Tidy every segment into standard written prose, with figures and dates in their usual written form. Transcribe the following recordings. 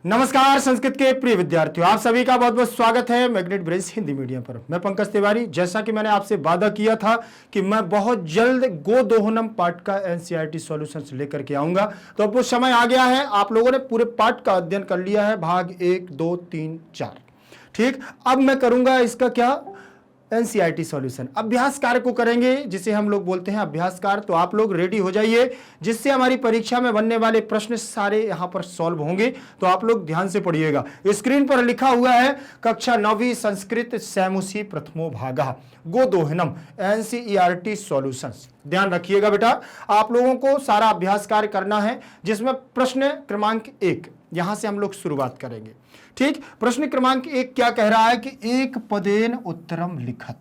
नमस्कार संस्कृत के प्रिय विद्यार्थियों, आप सभी का बहुत बहुत स्वागत है मैग्नेट ब्रिज हिंदी मीडियम पर। मैं पंकज तिवारी। जैसा कि मैंने आपसे वादा किया था कि मैं बहुत जल्द गोदोहनम पाठ का एनसीईआरटी सॉल्यूशंस लेकर के आऊंगा, तो अब वो समय आ गया है। आप लोगों ने पूरे पाठ का अध्ययन कर लिया है, भाग 1, 2, 3, 4। ठीक, अब मैं करूंगा इसका क्या, एनसीईआरटी सॉल्यूशन अभ्यास कार्य को करेंगे, जिसे हम लोग बोलते हैं अभ्यास कार्य। तो आप लोग रेडी हो जाइए, जिससे हमारी परीक्षा में बनने वाले प्रश्न सारे यहां पर सॉल्व होंगे। तो आप लोग ध्यान से पढ़िएगा। स्क्रीन पर लिखा हुआ है कक्षा 9वीं संस्कृत सैमुसी प्रथमो भागः गोदोहनम एनसीईआरटी सॉल्यूशंस। ध्यान रखिएगा बेटा, आप लोगों को सारा अभ्यास कार्य करना है, जिसमें प्रश्न क्रमांक 1 यहां से हम लोग शुरुआत करेंगे। ठीक, प्रश्न क्रमांक 1 क्या कह रहा है कि एक पदेन उत्तरम लिखत।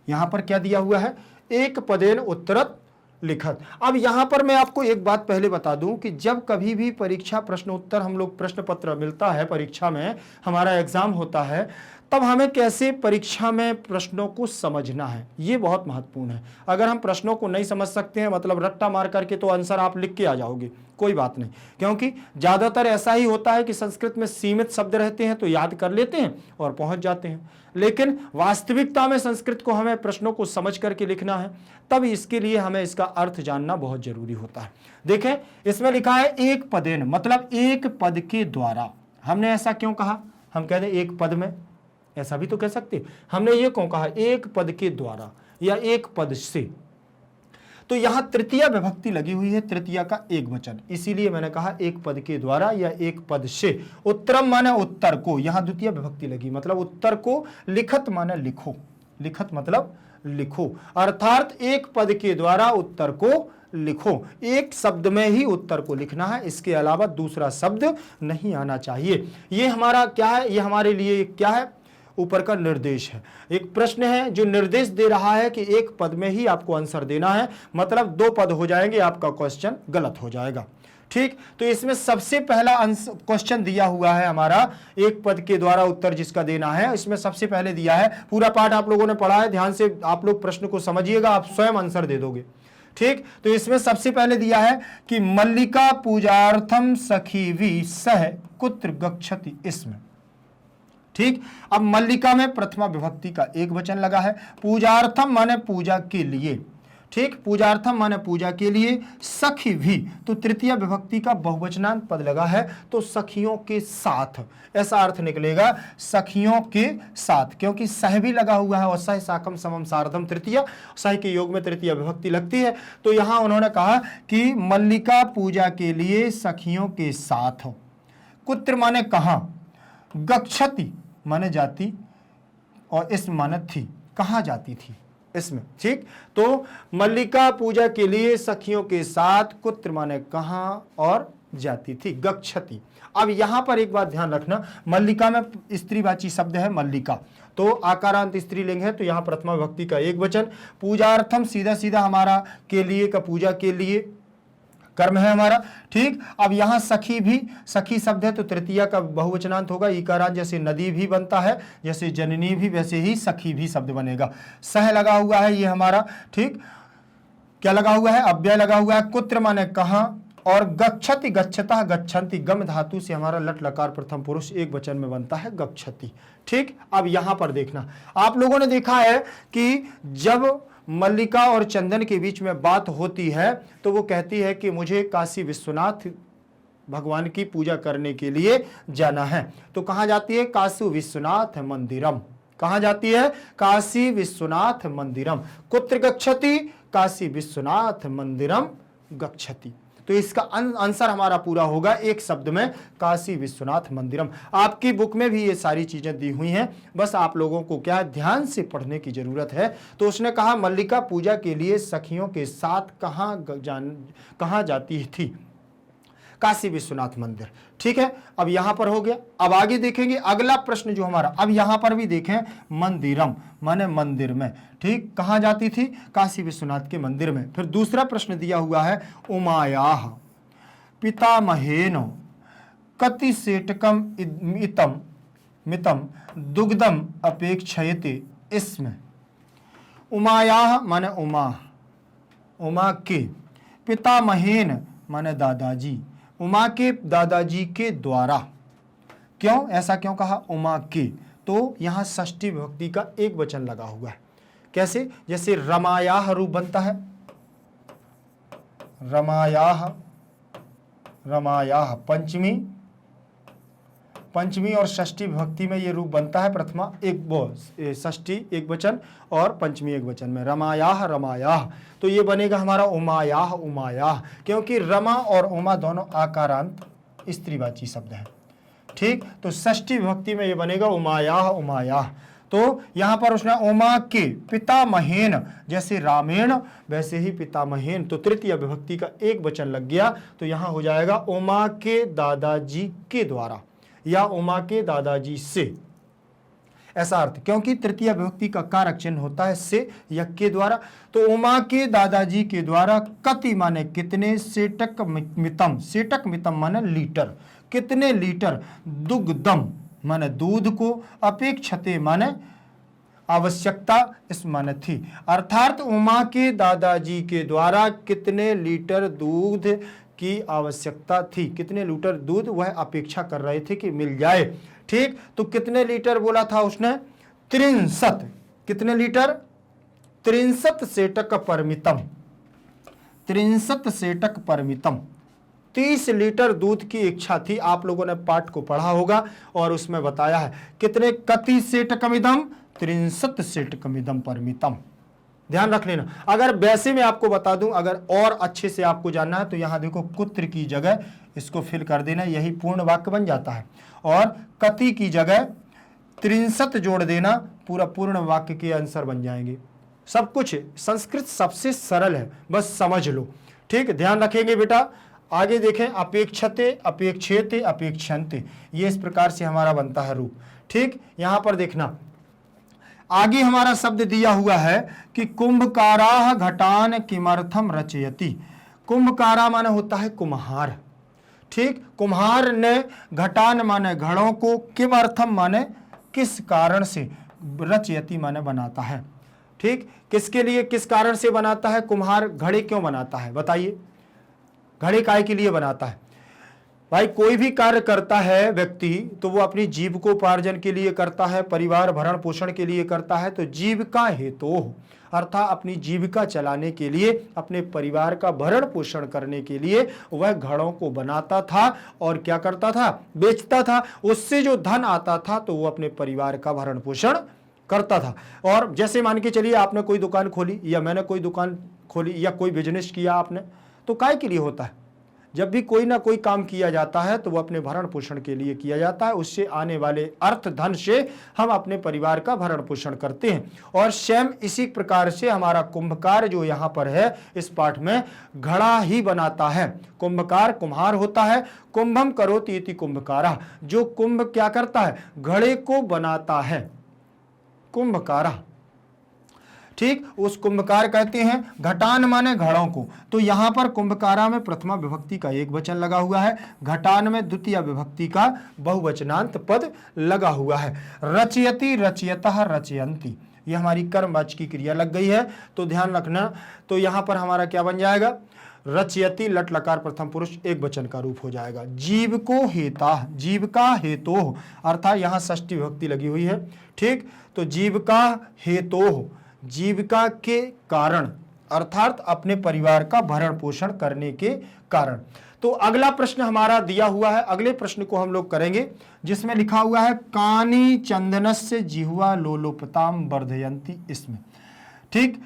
यहां पर क्या दिया हुआ है, एक पदेन उत्तरत लिखत। अब यहां पर मैं आपको एक बात पहले बता दूं कि जब कभी भी परीक्षा प्रश्न उत्तर हम लोग प्रश्न पत्र मिलता है, परीक्षा में हमारा एग्जाम होता है, तब हमें कैसे परीक्षा में प्रश्नों को समझना है, ये बहुत महत्वपूर्ण है। अगर हम प्रश्नों को नहीं समझ सकते हैं, मतलब रट्टा मार करके तो आंसर आप लिख के आ जाओगे, कोई बात नहीं, क्योंकि ज्यादातर ऐसा ही होता है कि संस्कृत में सीमित शब्द रहते हैं तो याद कर लेते हैं और पहुंच जाते हैं। लेकिन वास्तविकता में संस्कृत को हमें प्रश्नों को समझ करके लिखना है, तब इसके लिए हमें इसका अर्थ जानना बहुत जरूरी होता है। देखें, इसमें लिखा है एक पदेन, मतलब एक पद के द्वारा। हमने ऐसा क्यों कहा, हम कह दें एक पद में, ऐसा भी तो कह सकते। हमने ये क्यों कहा एक पद के द्वारा या एक पद से, तो यहां तृतीया विभक्ति लगी हुई है, तृतीया का एक वचन, इसीलिए मैंने कहा एक पद के द्वारा या एक पद से। उत्तरम माने उत्तर को, यहां द्वितीय विभक्ति लगी, मतलब उत्तर को। लिखत माने लिखो, लिखत मतलब लिखो, अर्थात एक पद के द्वारा उत्तर को लिखो। एक शब्द में ही उत्तर को लिखना है, इसके अलावा दूसरा शब्द नहीं आना चाहिए। ये हमारा क्या है, ये हमारे लिए क्या है, ऊपर का निर्देश है। एक प्रश्न है जो निर्देश दे रहा है कि एक पद में ही आपको आंसर देना है, मतलब 2 पद हो जाएंगे, आपका क्वेश्चन गलत हो जाएगा। ठीक, तो इसमें सबसे पहला क्वेश्चन दिया हुआ है हमारा, एक पद के द्वारा उत्तर जिसका देना है, इसमें सबसे पहले दिया है। पूरा पाठ आप लोगों ने पढ़ा है, ध्यान से आप लोग प्रश्न को समझिएगा, आप स्वयं आंसर दे दोगे। ठीक, तो इसमें सबसे पहले दिया है कि मल्लिका पूजार्थम सखीवी सह कुत्र गच्छति इसमें। ठीक, अब मल्लिका में प्रथमा विभक्ति का एक वचन लगा है, पूजार्थम माने पूजा के लिए। ठीक, पूजार्थम माने पूजा के लिए, सखी भी तो तृतीय विभक्ति का बहुवचनांत पद लगा है, तो सखियों के साथ, ऐसा अर्थ निकलेगा, सखियों के साथ, क्योंकि सह भी लगा हुआ है और सह साकम समम सार्धम तृतीय, सह के योग में तृतीय विभक्ति लगती है। तो यहां उन्होंने कहा कि मल्लिका पूजा के लिए सखियों के साथ। कुत्र माने कहां, गच्छति माने जाती, और इसमें माने थी, कहां जाती थी इसमें। ठीक, तो मल्लिका पूजा के लिए सखियों के साथ, कुत्र माने कहां और जाती थी, गच्छति। अब यहां पर एक बात ध्यान रखना, मल्लिका में स्त्रीवाची शब्द है मल्लिका, तो आकारांत स्त्रीलिंग है, तो यहां प्रथमा विभक्ति का एक वचन। पूजार्थम सीधा सीधा हमारा के लिए का पूजा के लिए कर्म है हमारा। ठीक, अब यहां सखी भी, सखी शब्द है तो तृतीया का बहुवचनांत होगा, इकारांत, जैसे नदी भी बनता है, जैसे जननी भी, वैसे ही सखी भी शब्द बनेगा। सह लगा हुआ है ये हमारा। ठीक, क्या लगा हुआ है, अव्यय लगा हुआ है। कुत्र माने कहां, और गच्छति गच्छता गच्छन्ति, गम धातु से हमारा लट लकार प्रथम पुरुष एक वचन में बनता है गच्छति। ठीक, अब यहां पर देखना, आप लोगों ने देखा है कि जब मल्लिका और चंदन के बीच में बात होती है तो वो कहती है कि मुझे काशी विश्वनाथ भगवान की पूजा करने के लिए जाना है। तो कहां जाती है, काशी विश्वनाथ मंदिरम। कहां जाती है, काशी विश्वनाथ मंदिरम। कुत्र गच्छति, काशी विश्वनाथ मंदिरम गच्छति। तो इसका आंसर हमारा पूरा होगा एक शब्द में, काशी विश्वनाथ मंदिरम। आपकी बुक में भी ये सारी चीजें दी हुई हैं, बस आप लोगों को क्या ध्यान से पढ़ने की जरूरत है। तो उसने कहा मल्लिका पूजा के लिए सखियों के साथ कहां जाती थी, काशी विश्वनाथ मंदिर। ठीक है, अब यहां पर हो गया। अब आगे देखेंगे अगला प्रश्न जो हमारा, अब यहां पर भी देखें, मंदिरम माने मंदिर में। ठीक, कहां जाती थी, काशी विश्वनाथ के मंदिर में। फिर दूसरा प्रश्न दिया हुआ है, उमायाह पितामहेन कति सेटकम इतम मितम दुग्धम अपेक्षयते इसमें। उमायाह माने उमा, उमा के, पितामहेन माने दादाजी, उमा के दादाजी के द्वारा। क्यों, ऐसा क्यों कहा, उमा के, तो यहाँ षष्ठी विभक्ति का एक वचन लगा हुआ है। कैसे, जैसे रमायाह रूप बनता है, रमायाह, रमायाह पंचमी और षष्ठी विभक्ति में ये रूप बनता है। प्रथमा एक षष्ठी एक वचन और पंचमी एक वचन में, रमायाह रमायाह, तो ये बनेगा हमारा उमायाह उमायाह, क्योंकि रमा और उमा दोनों आकारांत स्त्रीवाची शब्द हैं। ठीक, तो षष्ठी विभक्ति में ये बनेगा उमायाह उमायाह। तो यहाँ पर उसने उमा के पितामहेन, जैसे रामेण वैसे ही पितामहेन, तो तृतीय विभक्ति का एक वचन लग गया, तो यहाँ हो जाएगा उमा के दादाजी के द्वारा या उमा के दादाजी से, ऐसा अर्थ, क्योंकि तृतीय विभक्ति का कारक चिन्ह होता है से या के द्वारा। तो उमा के दादाजी के द्वारा कति माने कितने, सेटक मितम, सेटक मितम माने लीटर, कितने लीटर, दुग्धम माने दूध को, अपेक्षते माने आवश्यकता इस माने थी, अर्थात उमा के दादाजी के द्वारा कितने लीटर दूध की आवश्यकता थी, कितने लीटर दूध वह अपेक्षा कर रहे थे कि मिल जाए। ठीक, तो कितने लीटर बोला था उसने, 63, कितने लीटर, 63 सेटक परमितम, 63 सेटक परमितम, 30 लीटर दूध की इच्छा थी। आप लोगों ने पाठ को पढ़ा होगा और उसमें बताया है कितने, कति सेटकमिदम, 63 सेटकमिदम परमितम, ध्यान रख लेना। अगर वैसे मैं आपको बता दूं, अगर और अच्छे से आपको जानना है तो यहां देखो कुत्र की जगह इसको फिल कर देना, यही पूर्ण वाक्य बन जाता है, और कति की जगह 63 जोड़ देना, पूरा पूर्ण वाक्य के आंसर बन जाएंगे। सब कुछ संस्कृत सबसे सरल है, बस समझ लो। ठीक, ध्यान रखेंगे बेटा। आगे देखें, अपेक्षते अपेक्षेते अपेक्षन्ते, ये इस प्रकार से हमारा बनता है रूप। ठीक, यहां पर देखना आगे हमारा शब्द दिया हुआ है कि कुंभकाराह घटान किमर्थम रचयति, कुंभकारा माने होता है कुम्हार। ठीक, कुम्हार ने घटान माने घड़ों को, किमर्थम माने किस कारण से, रचयति माने बनाता है। ठीक, किसके लिए, किस कारण से बनाता है कुम्हार, घड़े क्यों बनाता है बताइए, घड़े काय के लिए बनाता है। भाई कोई भी कार्य करता है व्यक्ति तो वो अपनी जीविकोपार्जन के लिए करता है, परिवार भरण पोषण के लिए करता है, तो जीविका हेतु अर्थात अपनी जीविका चलाने के लिए, अपने परिवार का भरण पोषण करने के लिए वह घड़ों को बनाता था और क्या करता था, बेचता था। उससे जो धन आता था तो वो अपने परिवार का भरण पोषण करता था। और जैसे मान के चलिए आपने कोई दुकान खोली या मैंने कोई दुकान खोली या कोई बिजनेस किया आपने, तो काय के लिए होता है, जब भी कोई ना कोई काम किया जाता है तो वो अपने भरण पोषण के लिए किया जाता है, उससे आने वाले अर्थ धन से हम अपने परिवार का भरण पोषण करते हैं। और सेम इसी प्रकार से हमारा कुंभकार जो यहाँ पर है इस पाठ में घड़ा ही बनाता है। कुंभकार कुम्हार होता है, कुंभम करोति इति कुंभकारा, जो कुंभ क्या करता है, घड़े को बनाता है, कुंभकारा। ठीक, उस कुंभकार कहते हैं, घटान माने घड़ों को, तो यहां पर कुंभकारा में प्रथमा विभक्ति का एक वचन लगा हुआ है, घटान में द्वितीय विभक्ति का बहुवचनांत पद लगा हुआ है। रचयति रचयतः रचयन्ति, यह हमारी कर्मवाची की क्रिया लग गई है, तो ध्यान रखना। तो यहां पर हमारा क्या बन जाएगा, रचयति लट लकार प्रथम पुरुष एक वचन का रूप हो जाएगा। जीव को हेता, जीविका हेतु, अर्थात यहां षष्ठी विभक्ति लगी हुई है। ठीक, तो जीविका हेतु, जीविका के कारण, अर्थात अपने परिवार का भरण पोषण करने के कारण। तो अगला प्रश्न हमारा दिया हुआ है, अगले प्रश्न को हम लोग करेंगे जिसमें लिखा हुआ है कानी चंदनस्य जिह्वा लोलोपताम वर्धयन्ति इसमें। ठीक,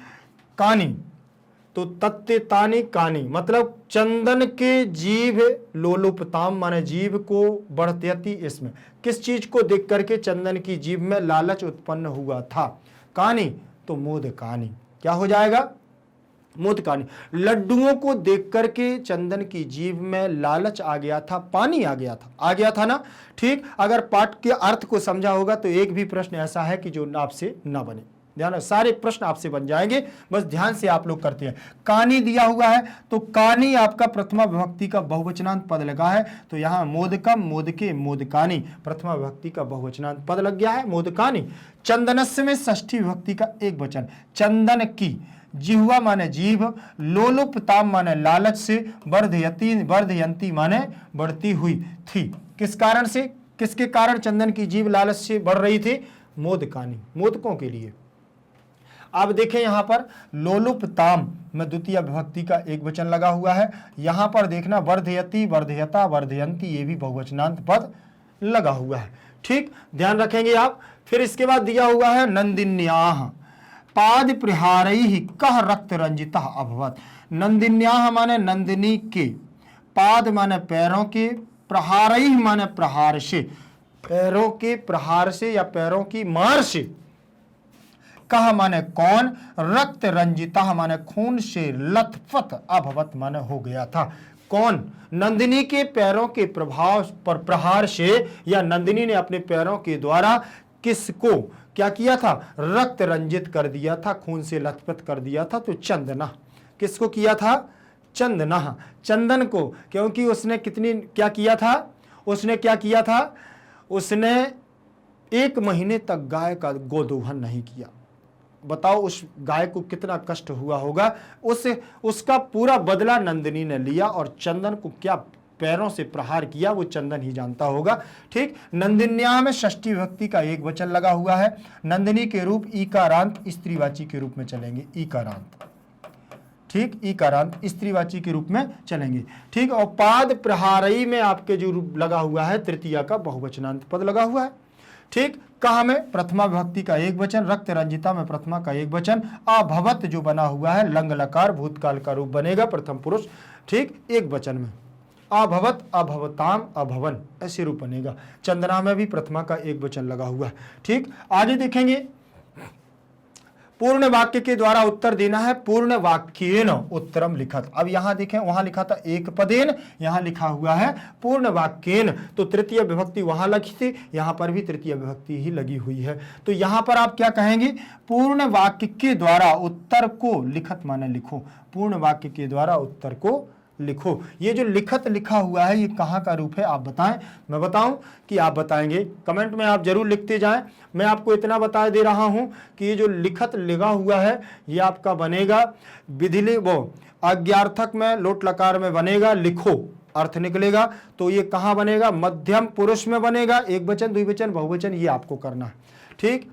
कानी तो तत्ते तानी कानी मतलब चंदन के जीव, लोलुपताम माने जीव को, बढ़त्यति इसमें, किस चीज को देख करके चंदन की जीव में लालच उत्पन्न हुआ था। कानी तो मोदकानी, क्या हो जाएगा, मोदकानी, लड्डुओं को देख करके चंदन की जीभ में लालच आ गया था, पानी आ गया था ना। ठीक, अगर पाठ के अर्थ को समझा होगा तो एक भी प्रश्न ऐसा है कि जो आपसे ना बने, ध्यान, सारे प्रश्न आपसे बन जाएंगे, बस ध्यान से आप लोग करते हैं। कानी दिया हुआ है तो कानी आपका प्रथमा विभक्ति का बहुवचनांत पद लगा है, तो यहाँ मोदकम मोदके मोदकानी प्रथमा विभक्ति का बहुवचनांत पद लग गया है, मोदकानी। चंदनस्य में षष्ठी विभक्ति का एक वचन, चंदन की, जिह्वा माने जीभ, लोलुपताम माने लालच से, वर्धयति वर्धयंती माने बढ़ती हुई थी, किस कारण से, किसके कारण चंदन की जीभ लालच से बढ़ रही थी? मोदकानी, मोदकों के लिए। अब देखें यहां पर लोलुपताम में द्वितीय विभक्ति का एक वचन लगा हुआ है। यहां पर देखना वर्धयति, वर्धयता, वर्धयंती, ये भी बहुवचनांत पद लगा हुआ है। ठीक, ध्यान रखेंगे आप। फिर इसके बाद दिया हुआ है नंदिन्याह पाद प्रहारैहि कह रक्त रंजिता अभवत। नंदिन्याह माने नंदिनी के, पाद माने पैरों के, प्रहारैहि माने प्रहार से, पैरों के प्रहार से या पैरों की मार से, कह माने कौन, रक्त रंजिता माने खून से लथपथ, अभवत माने हो गया था। कौन? नंदिनी के पैरों के प्रभाव पर प्रहार से, या नंदिनी ने अपने पैरों के द्वारा किसको क्या किया था? रक्त रंजित कर दिया था, खून से लथपथ कर दिया था। तो चंदना, किसको किया था? चंदना, चंदन को। क्योंकि उसने कितनी क्या किया था? उसने क्या किया था? उसने 1 महीने तक गाय का गोदोहन नहीं किया। बताओ उस गाय को कितना कष्ट हुआ होगा। उसका पूरा बदला नंदिनी ने लिया, और चंदन को क्या पैरों से प्रहार किया वो चंदन ही जानता होगा। ठीक, नंदिन्याह में षष्ठी विभक्ति का एक वचन लगा हुआ है। नंदिनी के रूप ईकारांत स्त्रीवाची के रूप में चलेंगे, ईकारांत। ठीक, ईकारांत स्त्रीवाची के रूप में चलेंगे। ठीक, और पाद प्रहारई में आपके जो रूप लगा हुआ है तृतीया का बहुवचनांत पद लगा हुआ है। ठीक, कहा में प्रथमा विभक्ति का एक वचन, रक्त रंजिता में प्रथमा का एक वचन, अभवत जो बना हुआ है लंग लकार भूतकाल का रूप बनेगा प्रथम पुरुष। ठीक, एक वचन में अभवत, अभवताम, अभवन ऐसे रूप बनेगा। चंदना में भी प्रथमा का एक वचन लगा हुआ है। ठीक, आगे देखेंगे पूर्ण वाक्य के द्वारा उत्तर देना है। पूर्ण वाक्येन उत्तरम लिखत। अब यहां देखें, वहां लिखा था एक पदेन, यहां लिखा हुआ है पूर्ण वाक्येन। तो तृतीय विभक्ति वहां लगी थी, यहां पर भी तृतीय विभक्ति ही लगी हुई है। तो यहां पर आप क्या कहेंगे? पूर्ण वाक्य के द्वारा उत्तर को लिखत माने लिखो। पूर्ण वाक्य के द्वारा उत्तर को लिखो। ये जो लिखत लिखा हुआ है ये कहाँ का रूप है आप बताएं? मैं बताऊं कि आप बताएंगे? कमेंट में आप जरूर लिखते जाएं। मैं आपको इतना बता दे रहा हूं कि ये जो लिखत लगा हुआ है ये आपका बनेगा विधिले वो अज्ञार्थक में लोट लकार में बनेगा लिखो, अर्थ निकलेगा। तो ये कहाँ बनेगा? मध्यम पुरुष में बनेगा, एक वचन, द्विवचन, बहुवचन, ये आपको करना है। ठीक,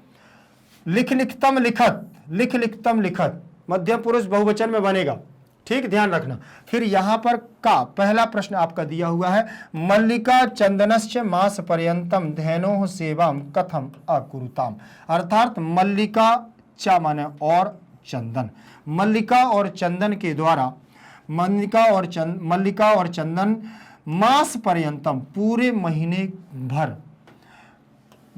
लिख लिखतम लिखत, लिख लिखतम लिखत मध्यम पुरुष बहुवचन में बनेगा। ठीक, ध्यान रखना। फिर यहां पर का पहला प्रश्न आपका दिया हुआ है, मल्लिका चंदनश्च मास पर्यंतम धैनोः सेवाम कथम अकुरुताम। अर्थात मल्लिका चा माने और चंदन, मल्लिका और चंदन के द्वारा, मल्लिका और चंदन मास पर्यंतम पूरे महीने भर,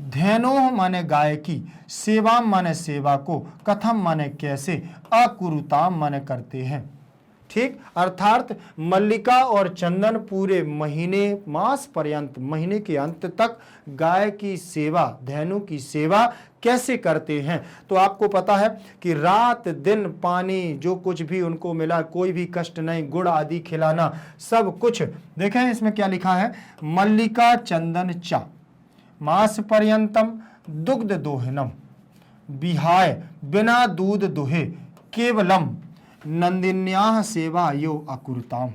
धैनोः माने गाय की, सेवाम माने सेवा को, कथम माने कैसे, अकुरुताम माने करते हैं। ठीक, अर्थात मल्लिका और चंदन पूरे महीने मास पर्यंत, महीने के अंत तक गाय की सेवा, धैनु की सेवा कैसे करते हैं। तो आपको पता है कि रात दिन पानी जो कुछ भी उनको मिला, कोई भी कष्ट नहीं, गुड़ आदि खिलाना, सब कुछ। देखें इसमें क्या लिखा है, मल्लिका चंदन चा मास पर्यंतम दुग्ध दोहनम विहाय बिना दूध दुहे केवलम नंदिन्याह सेवा यो अकुरुताम,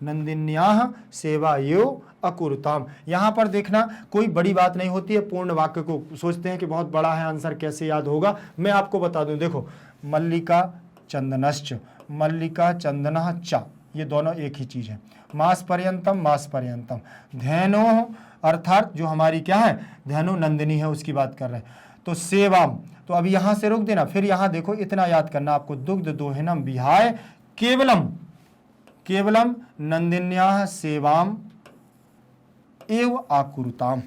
नंदिन्याह सेवा यो अकुरुताम। यहां पर देखना कोई बड़ी बात नहीं होती है। पूर्ण वाक्य को सोचते हैं कि बहुत बड़ा है, आंसर कैसे याद होगा। मैं आपको बता दूं, देखो मल्लिका चंदनश्च, मल्लिका चंदनः चा, ये दोनों एक ही चीज है। मास पर्यंतम, मास पर्यंतम, धैनो अर्थात जो हमारी क्या है धैनु नंदिनी है उसकी बात कर रहे हैं। तो सेवाम, तो अभी यहां से रुक देना। फिर यहां देखो इतना याद करना आपको, दुग्ध दोहिनम विहाय केवलम, केवलम नंदिन्याः सेवाम एव आकुरुताम।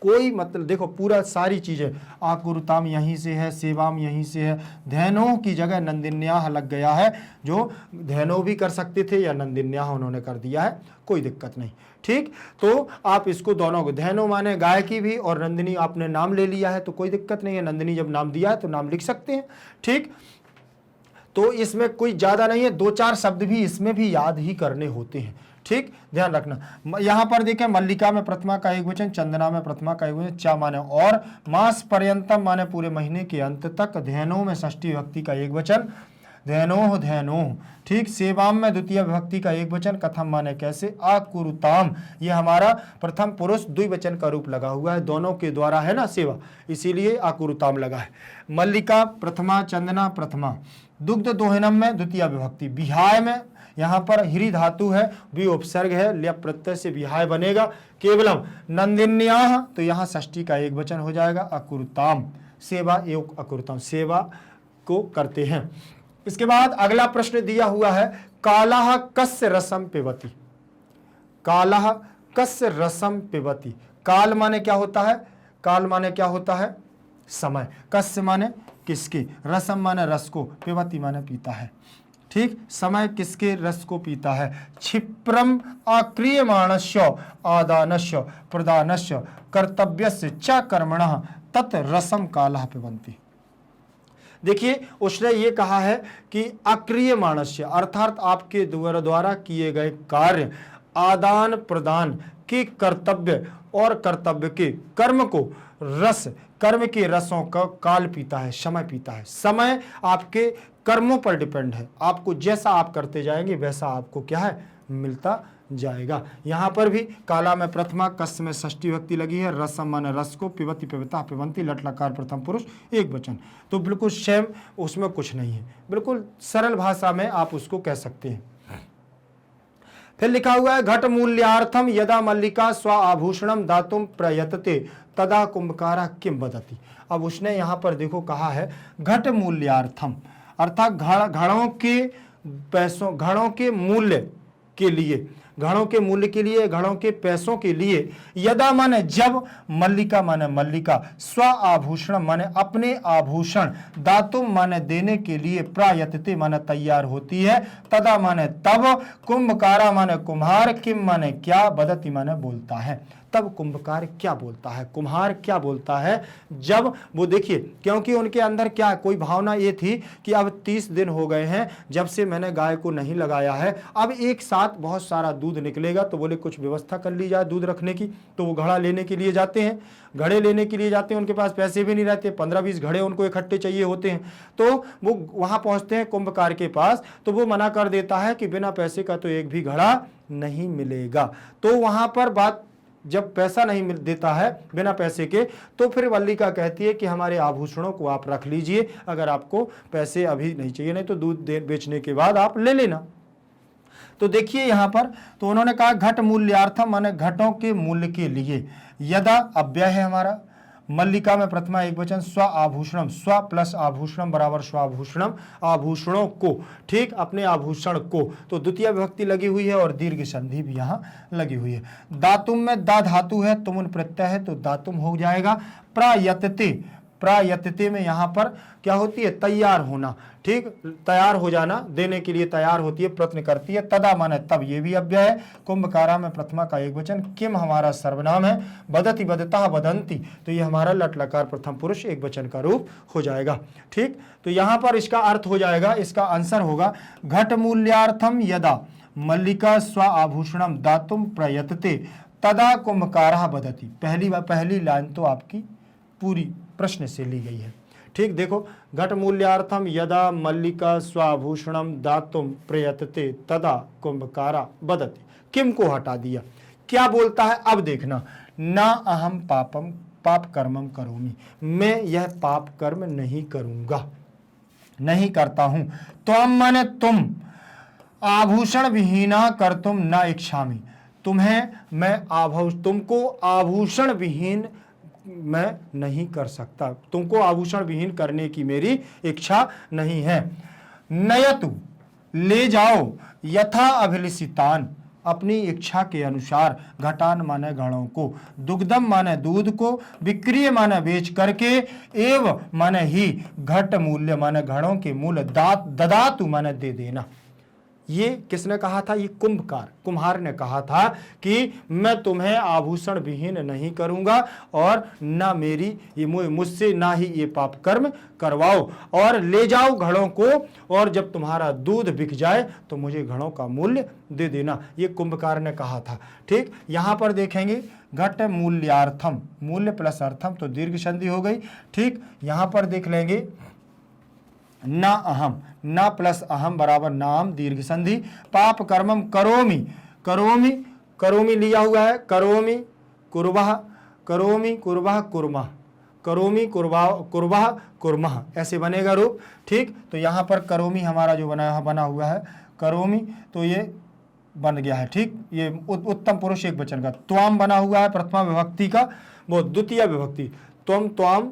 कोई मतलब देखो पूरा सारी चीजें, आकुरुताम यहीं से है, सेवाम यहीं से है, धैनो की जगह नंदिन्याह लग गया है। जो धैनो भी कर सकते थे या नंदिन्याह उन्होंने कर दिया है, कोई दिक्कत नहीं। ठीक, तो आप इसको दोनों को, धैनो माने गाय की भी और नंदिनी आपने नाम ले लिया है तो कोई दिक्कत नहीं है। नंदिनी जब नाम दिया है तो नाम लिख सकते हैं। ठीक, तो इसमें कोई ज्यादा नहीं है, 2-4 शब्द भी इसमें भी याद ही करने होते हैं। ठीक, ध्यान रखना। यहां पर देखें मल्लिका में प्रथमा का एक वचन, चंदना में प्रथमा का एक वचन, चा माने और, मास पर्यंतम माने पूरे महीने के अंत तक, धैनो में षष्ठी विभक्ति का एक वचन, धैनोह धैनोह। ठीक, सेवाम में द्वितीय विभक्ति का एक वचन, कथम माने कैसे, आकुरुताम ये हमारा प्रथम पुरुष द्विवचन का रूप लगा हुआ है, दोनों के द्वारा है ना सेवा, इसीलिए आकुरुताम लगा है। मल्लिका प्रथमा, चंदना प्रथमा। दुग्ध दोहनम में द्वितीय विभक्ति। विहाय में यहाँ पर हिरी धातु है, भी उपसर्ग है, ल्यप प्रत्यय से विहाय बनेगा। केवलम नंदिन्याः तो यहाँ षष्ठी का एक वचन हो जाएगा। अकुरुताम सेवा एवं अकुरुताम सेवा को करते हैं। इसके बाद अगला प्रश्न दिया हुआ है, कालः कस्य रसम पिबति। कालः कस्य रसम पिबति। काल माने क्या होता है, काल माने क्या होता है, समय। कस्य माने किसके, रसम माने रस को, पिबति माने पीता है। ठीक, समय किसके रस को पीता है। क्षिप्रम अक्रियमाणस्य आदानस्य प्रदानस्य कर्तव्यस्य च कर्मणः तत् रसम कालः पिबन्ति। देखिए उसने ये कहा है कि अक्रियमाणस्य अर्थात आपके द्वारा किए गए कार्य, आदान प्रदान के कर्तव्य और कर्तव्य के कर्म को रस, कर्म के रसों का काल पीता है, समय पीता है। समय आपके कर्मों पर डिपेंड है, आपको जैसा आप करते जाएंगे वैसा आपको क्या है मिलता जाएगा। यहाँ पर भी काला में प्रथमा, कस्य में षष्ठी विभक्ति लगी है, रसम माने रस को, पिबति पिबता पिबंती लट लकार प्रथम पुरुष एक वचन। तो बिल्कुल सेम, उसमें कुछ नहीं है, बिल्कुल सरल भाषा में आप उसको कह सकते हैं। फिर लिखा हुआ है, घट मूल्यार्थम यदा मल्लिका स्व आभूषणम दातुम प्रयतते तदा कुंभकारा किम बदति। अब उसने यहाँ पर देखो कहा है घट मूल्यार्थम अर्थात घड़ों के पैसों, घड़ों के मूल्य के लिए, घड़ों के मूल्य के लिए, घड़ों के पैसों के लिए, यदा माने जब, मल्लिका माने मल्लिका, स्व आभूषण माने अपने आभूषण, दातुम माने देने के लिए, प्रायतते माने तैयार होती है, तदा माने तब, कुंभकारा माने कुम्हार, किम माने क्या, बदति माने बोलता है। तब कुंभकार क्या बोलता है, कुम्हार क्या बोलता है, जब वो देखिए, क्योंकि उनके अंदर क्या कोई भावना ये थी कि अब 30 दिन हो गए हैं जब से मैंने गाय को नहीं लगाया है, अब एक साथ बहुत सारा दूध निकलेगा, तो बोले कुछ व्यवस्था कर ली जाए दूध रखने की। तो वो घड़ा लेने के लिए जाते हैं, घड़े लेने के लिए जाते हैं, उनके पास पैसे भी नहीं रहते, 15-20 घड़े उनको इकट्ठे चाहिए होते हैं। तो वो वहां पहुंचते हैं कुंभकार के पास, तो वो मना कर देता है कि बिना पैसे का तो एक भी घड़ा नहीं मिलेगा। तो वहां पर बात, जब पैसा नहीं मिल देता है बिना पैसे के, तो फिर मल्लिका कहती है कि हमारे आभूषणों को आप रख लीजिए, अगर आपको पैसे अभी नहीं चाहिए, नहीं तो दूध बेचने के बाद आप ले लेना। तो देखिए यहां पर, तो उन्होंने कहा घट मूल्यार्थम माने घटों के मूल्य के लिए, यदा अव्यय है हमारा, मल्लिका में प्रथमा एक वचन, स्व आभूषणम, स्व प्लस आभूषणम बराबर स्वाभूषणम, आभूषणों को, ठीक अपने आभूषण को, तो द्वितीय विभक्ति लगी हुई है और दीर्घ संधि भी यहाँ लगी हुई है। दातुम में दा धातु है, तुमुन प्रत्यय है, तो दातुम हो जाएगा। प्रायतते, प्रायतते में यहाँ पर क्या होती है, तैयार होना, ठीक, तैयार हो जाना, देने के लिए तैयार होती है, प्रयत्न करती है। तदा माने तब, ये भी अव्यय है। कुंभकारा में प्रथमा का एक वचन, किम हमारा सर्वनाम है, बदति बदता बदंती, तो ये हमारा लट लकार प्रथम पुरुष एक वचन का रूप हो जाएगा। ठीक, तो यहाँ पर इसका अर्थ हो जाएगा, इसका आंसर होगा घट मूल्यार्थम यदा मल्लिका स्व आभूषणम दातुम प्रयतते तदा कुंभकारा बदति। पहली लाइन तो आपकी पूरी प्रश्न से ली गई है। ठीक, देखो, घट मूल्यार्थम यदा मल्लिका स्वाभूषणम दातुम प्रयतते तदा कुंभकारा बदति, किम को हटा दिया, क्या बोलता है अब देखना, ना अहम पापम पाप कर्मम करोमि, मैं यह पाप कर्म नहीं करूंगा, नहीं करता हूं। त्वम माने तुम, आभूषण विहीना कर्तुम न इच्छामि, तुम्हें मैं तुमको आभूषण विहीन मैं नहीं कर सकता, तुमको आभूषण विहीन करने की मेरी इच्छा नहीं है। नयतु, ले जाओ, यथा अभिलषितान, अपनी इच्छा के अनुसार, घटान माने घड़ों को, दुग्धम माने दूध को, विक्रिय माने बेच करके, एव माने ही, घट मूल्य माने घड़ों के मूल्य, ददातु माने दे देना। ये किसने कहा था, ये कुम्हार ने कहा था कि मैं तुम्हें आभूषण विहीन नहीं करूंगा और ना मेरी ये मुझसे ना ही ये पाप कर्म करवाओ, और ले जाओ घड़ों को, और जब तुम्हारा दूध बिक जाए तो मुझे घड़ों का मूल्य दे देना, ये कुंभकार ने कहा था। ठीक, यहां पर देखेंगे घट मूल्यार्थम, मूल्य प्लस अर्थम, तो दीर्घ संधि हो गई। ठीक, यहां पर देख लेंगे न अहम, न प्लस अहम बराबर नाम, दीर्घ संधि। पाप कर्मम करोमि, करोमि, करोमि लिया हुआ है, करोमि कुर्वः, करोमि कुर्वः कुर्मः, करोमि कुर्वः कुर्मः, ऐसे बनेगा रूप। ठीक, तो यहाँ पर करोमि हमारा जो बना हुआ है करोमि, तो ये बन गया है। ठीक, ये उत्तम पुरुष एक वचन का। त्वाम बना हुआ है प्रथमा विभक्ति का, वो द्वितीय विभक्ति, त्वम त्वाम,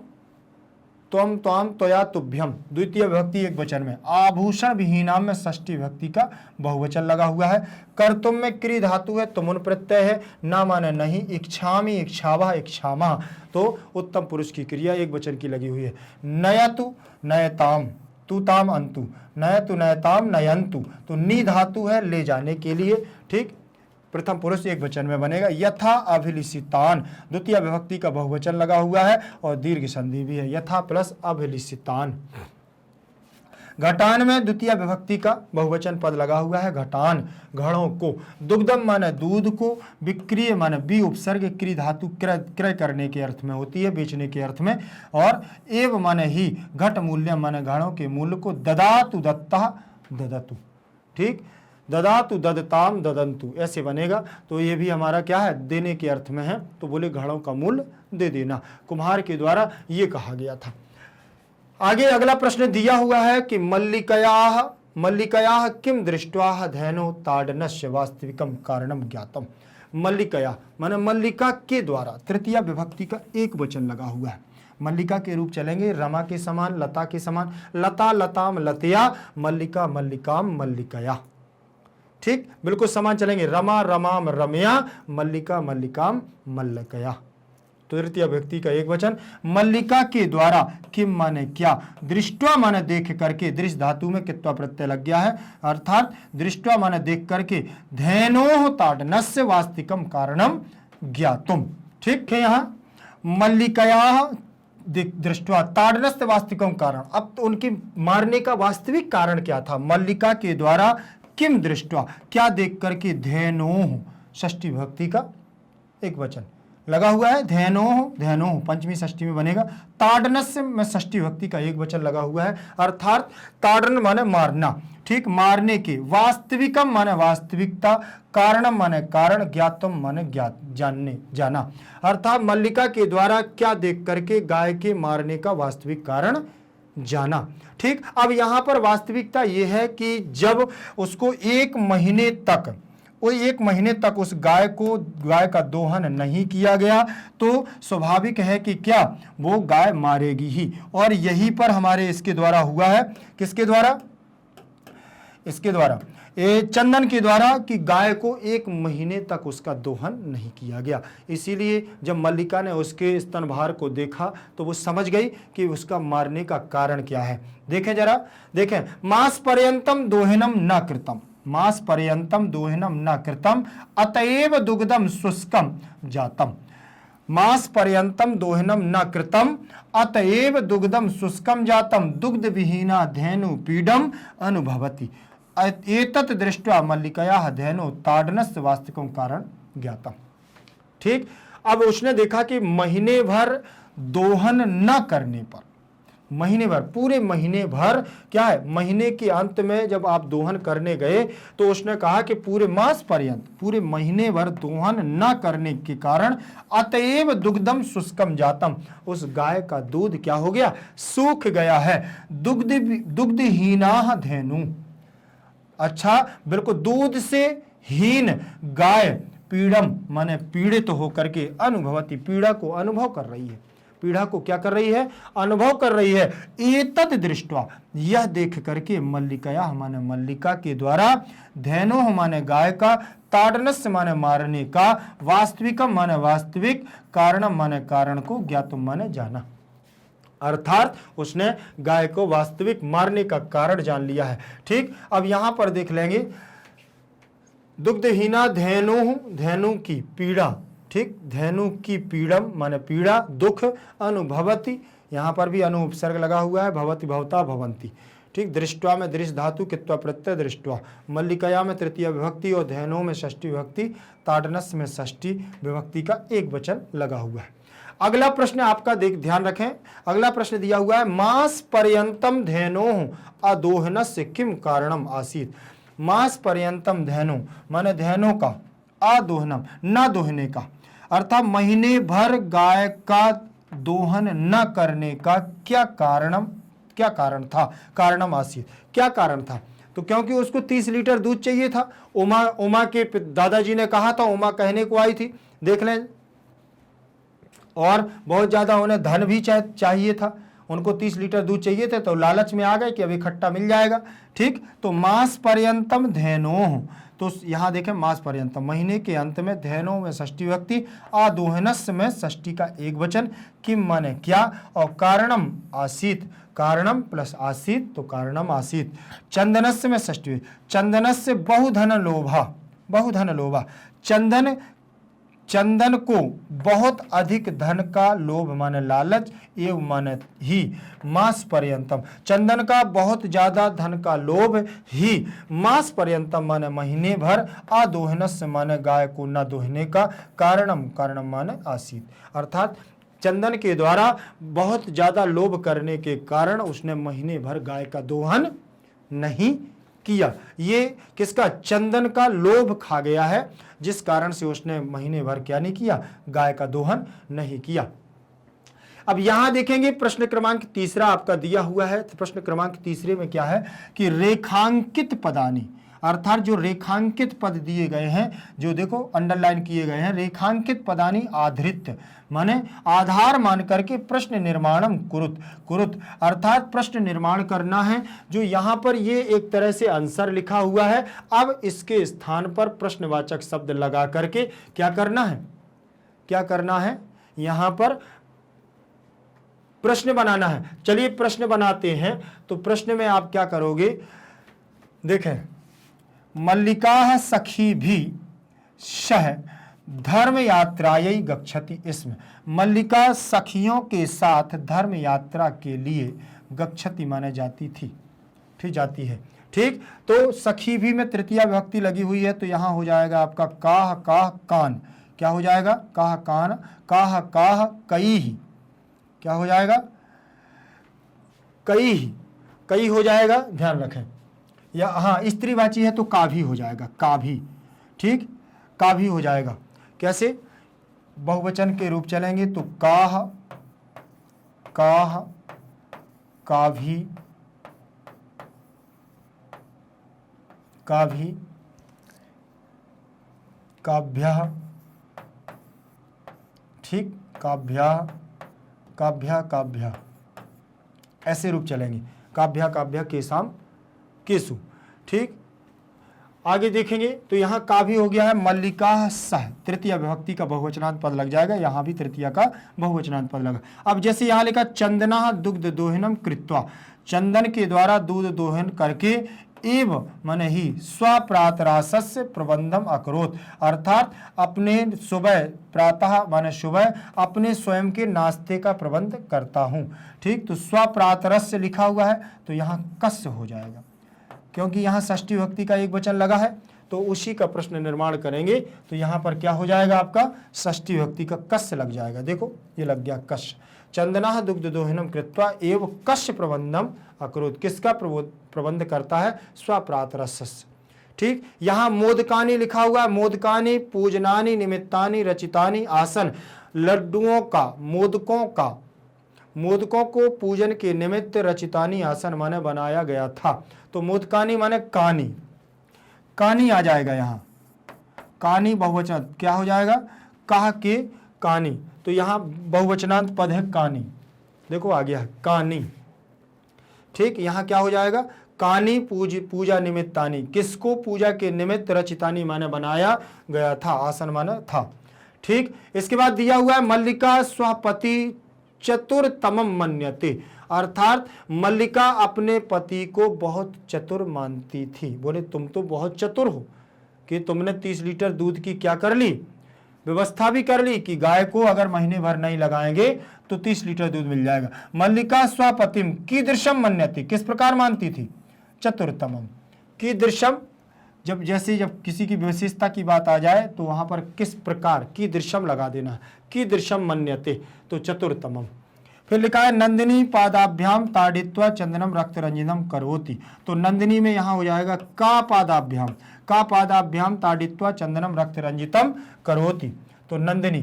त्वम त्वाम त्वया तुभ्यम, द्वितीय विभक्ति एक वचन में। आभूषण विहीनाम में षष्ठी विभक्ति का बहुवचन लगा हुआ है। कर्तुम में क्री धातु है, तुमुन प्रत्यय है, ना माने नहीं। इच्छामि इच्छावः इच्छामः, तो उत्तम पुरुष की क्रिया एक वचन की लगी हुई है। नयतु नयताम, तू ताम अंतु, नयतु नयताम नयंतु, तो नी धातु है ले जाने के लिए। ठीक, प्रथम पुरुष एक वचन में बनेगा। यथा अभिलिषितान, द्वितीय विभक्ति का बहुवचन लगा हुआ है और दीर्घ संधि भी है, यथा प्लस अभिलिषितान। घटान में द्वितीय विभक्ति का बहुवचन पद लगा हुआ है, घटान, घड़ों को। दुग्धम माने दूध को, विक्रिय माने बी उपसर्ग, क्री धातु क्रय करने के अर्थ में होती है, बेचने के अर्थ में। और एव माने ही, घट मूल्य माने घड़ों के मूल्य को। ददातु दत्तः ददतु, ठीक, ददातु ददताम ददंतु, ऐसे बनेगा। तो ये भी हमारा क्या है, देने के अर्थ में है, तो बोले घड़ों का मूल्य दे देना, कुम्हार के द्वारा ये कहा गया था। आगे अगला प्रश्न दिया हुआ है कि मल्लिकयाः, मल्लिकयाः किम दृष्ट्वा धैनो ताडनस्य वास्तविकम कारणम ज्ञातम। मल्लिकया माने मल्लिका के द्वारा, तृतीय विभक्ति का एक वचन लगा हुआ है। मल्लिका के रूप चलेंगे रमा के समान, लता के समान, लता लताम लतया, मल्लिका मल्लिकाम मल्लिकया। ठीक, बिल्कुल समान चलेंगे, रमा रमाम रमया, मल्लिका मल्लिकाम मल्लिकया। तो तृतीय व्यक्ति का एक वचन। मल्लिका के द्वारा, किम माने क्या, दृष्टवा माने देख करके, दृश्य धातु में कित्वा प्रत्यय लग गया है, अर्थात दृष्टवा माने देख करके, धैनोः ताडनस्य वास्तविकम कारणम ज्ञातुम। ठीक है, यहाँ मल्लिकयाः दृष्टवा ताडनस्य वास्तविकम कारण। अब तो उनकी मारने का वास्तविक कारण क्या था, मल्लिका के द्वारा, किम दृष्टवा क्या देख करके, धैनोः षष्ठी विभक्ति का एक वचन लगा हुआ है, धैनोः, धैनोः पंचमी षष्ठी में बनेगा। ताडनस्य में षष्ठी विभक्ति का एक वचन लगा हुआ है, अर्थात ताडन माने मारना। ठीक, मारने के, वास्तविकम माने वास्तविकता, कारणम माने कारण, ज्ञातम माने ज्ञात जानने जाना, अर्थात मल्लिका के द्वारा क्या देख करके गाय के मारने का वास्तविक कारण जाना। ठीक, अब यहां पर वास्तविकता यह है कि जब उसको एक महीने तक, वो एक महीने तक उस गाय का दोहन नहीं किया गया, तो स्वाभाविक है कि क्या वो गाय मारेगी ही। और यहीं पर हमारे इसके द्वारा हुआ है, किसके द्वारा, इसके द्वारा, चंदन के द्वारा, कि गाय को एक महीने तक उसका दोहन नहीं किया गया। इसीलिए जब मल्लिका ने उसके स्तनभार को देखा तो वो समझ गई कि उसका मारने का कारण क्या है। देखें जरा, देखें, मास पर्यंतम दोहनम न कृतम, मास पर्यंतम दोहनम न कृतम, अतएव दुग्धम शुष्कम जातम। मास पर्यंतम दोहनम न कृतम, अतएव दुग्धम शुष्कम जातम, दुग्ध विहीना धैनु पीडम अनुभवति, एतत् दृष्ट्वा मल्लिकयाः धैनो ताडनस्य वास्तविकम कारण ज्ञातम। ठीक, अब उसने देखा कि महीने भर दोहन न करने पर, महीने भर, पूरे महीने भर क्या है, महीने के अंत में जब आप दोहन करने गए तो उसने कहा कि पूरे मास पर्यंत, पूरे महीने भर दोहन न करने के कारण, अतएव दुग्धम शुष्कम जातम, उस गाय का दूध क्या हो गया, सूख गया है। दुग्धहीनाः धैनु, अच्छा बिल्कुल दूध से हीन गाय, पीड़म माने पीड़ित होकर के, अनुभवती पीड़ा को अनुभव कर रही है, पीड़ा को क्या कर रही है, अनुभव कर रही है। एतत् दृष्ट्वा, यह देख करके, मल्लिकया माने मल्लिका के द्वारा, धैनोः माने गाय का, ताडनस्य माने मारने का, वास्तविकम माने वास्तविक, कारणम माने कारण को, ज्ञातुम माने जाना, अर्थात उसने गाय को वास्तविक मारने का कारण जान लिया है। ठीक, अब यहां पर देख लेंगे, दुग्धहीना धैनुः, धैनु की पीड़ा। ठीक, धैनु की पीड़म माने पीड़ा, दुख, अनुभवती, यहां पर भी अनु उपसर्ग लगा हुआ है, भवति भवता भवंती। ठीक, दृष्टवा में दृश्य धातु, कित्वा प्रत्यय दृष्टवा, मल्लिकया में तृतीय विभक्ति और धेनो में षष्ठी विभक्ति, ताड़नस में षष्ठी विभक्ति का एक वचन लगा हुआ है। अगला प्रश्न आपका ध्यान रखें, अगला प्रश्न दिया हुआ है मास पर्यंतम धेनोः अदोहनस्य किम कारणम आसीत्। मास पर्यंतम धेनो माने धेनो का, अदोहनम न दोहने का, अर्थात महीने भर गाय का दोहन न करने का क्या कारण था, कारणम आसीत्, क्या कारण था। तो क्योंकि उसको 30 लीटर दूध चाहिए था। उमा के दादाजी ने कहा था, उमा कहने को आई थी, देख लें, और बहुत ज्यादा उन्हें धन भी चाहिए था, उनको 30 लीटर दूध चाहिए थे, तो लालच में आ गए कि अभी इकट्ठा मिल जाएगा। ठीक, तो मास पर्यंतम धेनोः, तो यहां देखें मास पर्यंतम, महीने के अंत में, धेनो में षष्ठी विभक्ति, आदोहनस में षष्ठी का एक वचन, किम माने क्या, और कारणम आसीत्, कारणम प्लस आसीत् तो कारणम आसीत्, चंदनस्य में षष्ठी, चंदनस्य बहुधन लोभा, बहुधन लोभा, चंदन को बहुत अधिक धन का लोभ माने लालच, एवं माने ही, मास पर्यंतम, चंदन का बहुत ज्यादा धन का लोभ ही, मास पर्यंतम माने महीने भर, अदोहनस्य माने गाय को न दोहने का, कारणम माने आसीत्, अर्थात चंदन के द्वारा बहुत ज्यादा लोभ करने के कारण उसने महीने भर गाय का दोहन नहीं किया। ये किसका, चंदन का लोभ खा गया है, जिस कारण से उसने महीने भर क्या नहीं किया, गाय का दोहन नहीं किया। अब यहां देखेंगे प्रश्न क्रमांक तीसरा आपका दिया हुआ है। तो प्रश्न क्रमांक तीसरे में क्या है कि रेखांकित पदानी, अर्थात जो रेखांकित पद दिए गए हैं, जो देखो अंडरलाइन किए गए हैं, रेखांकित पदानी आधृत्य माने आधार मान करके प्रश्न निर्माणम कुरुत, अर्थात प्रश्न निर्माण करना है। जो यहाँ पर ये एक तरह से आंसर लिखा हुआ है, अब इसके स्थान पर प्रश्नवाचक शब्द लगा करके क्या करना है, यहाँ पर प्रश्न बनाना है। चलिए प्रश्न बनाते हैं। तो प्रश्न में आप क्या करोगे, देखें, मल्लिका सखी भी सह धर्म यात्रायै गच्छति, इसमें मल्लिका सखियों के साथ धर्म यात्रा के लिए गच्छति माने जाती थी, ठीक, जाती है। ठीक, तो सखी भी में तृतीया विभक्ति लगी हुई है, तो यहां हो जाएगा आपका काह कान, क्या हो जाएगा, काह कान, काह कई, क्या हो जाएगा, कई हो जाएगा, ध्यान रखें। या हाँ स्त्रीवाची है तो काभी हो जाएगा, काभी, ठीक, काभी हो जाएगा। कैसे, बहुवचन के रूप चलेंगे तो काह काभी, काभ्यः, ठीक, काभ्या, ऐसे रूप चलेंगे, काभ्या केसाम केसु। ठीक, आगे देखेंगे तो यहाँ काभी हो गया है, मल्लिका सह तृतीय विभक्ति का बहुवचनांत पद लग जाएगा, यहाँ भी तृतीय का बहुवचनांत पद लगा। अब जैसे यहाँ लिखा चंदना दुग्ध दोहनम कृत्वा, चंदन के द्वारा दूध दोहन करके, एव मन ही स्वप्रातरासस्य प्रबंधम अकरोत, अर्थात अपने सुबह, प्रातः माने सुबह, अपने स्वयं के नाश्ते का प्रबंध करता हूँ। ठीक, तो स्वप्रातरस्य लिखा हुआ है तो यहाँ कस्य हो जाएगा, क्योंकि यहाँ षष्ठी विभक्ति का एक वचन लगा है, तो उसी का प्रश्न निर्माण करेंगे। तो यहाँ पर क्या हो जाएगा आपका, षष्ठी विभक्ति का कस्य लग जाएगा। देखो ये लग गया कस्य, चंदना दुग्ध दोहनम कृत्वा एव कस्य प्रबंधम अकरोत, किसका प्रबंध करता है, स्वप्रातरस्य। ठीक, यहाँ मोदकानी लिखा हुआ है, मोदकानी पूजनानी निमित्तानी रचितानी आसन, लड्डुओं का, मोदकों को पूजन के निमित्त रचितानी आसन माने बनाया गया था। तो मोदकानी माने कानी आ जाएगा, यहाँ कानी बहुवचन क्या हो जाएगा, कहा के कानी, तो यहाँ बहुवचनांत पद है कानी, देखो आ गया कानी। ठीक, यहाँ क्या हो जाएगा, कानी पूजा निमित्तानी, किसको पूजा के निमित्त, रचितानी माने बनाया गया था, आसन माने था। ठीक, इसके बाद दिया हुआ है मल्लिका स्वपति चतुरतमम मन्यते, अर्थात मल्लिका अपने पति को बहुत चतुर मानती थी। बोले तुम तो बहुत चतुर हो कि तुमने 30 लीटर दूध की क्या कर ली, व्यवस्था भी कर ली कि गाय को अगर महीने भर नहीं लगाएंगे तो 30 लीटर दूध मिल जाएगा। मल्लिका स्वपतिम कीदृशम मन्यते, किस प्रकार मानती थी? चतुर्थमम। कीदृशम, जब किसी की विशेषता की बात आ जाए तो वहां पर किस प्रकार कीदृशम लगा देना, कीदृशम मन्यते, तो चतुर्थमम। फिर लिखा है नंदिनी पादाभ्याम ताड़ित्वा चंदनम रक्त रंजनम करोति, तो नंदिनी में यहां हो जाएगा का पादाभ्याम ताड़ित्वा चंदनम रक्त रंजितम करोति। तो नंदिनी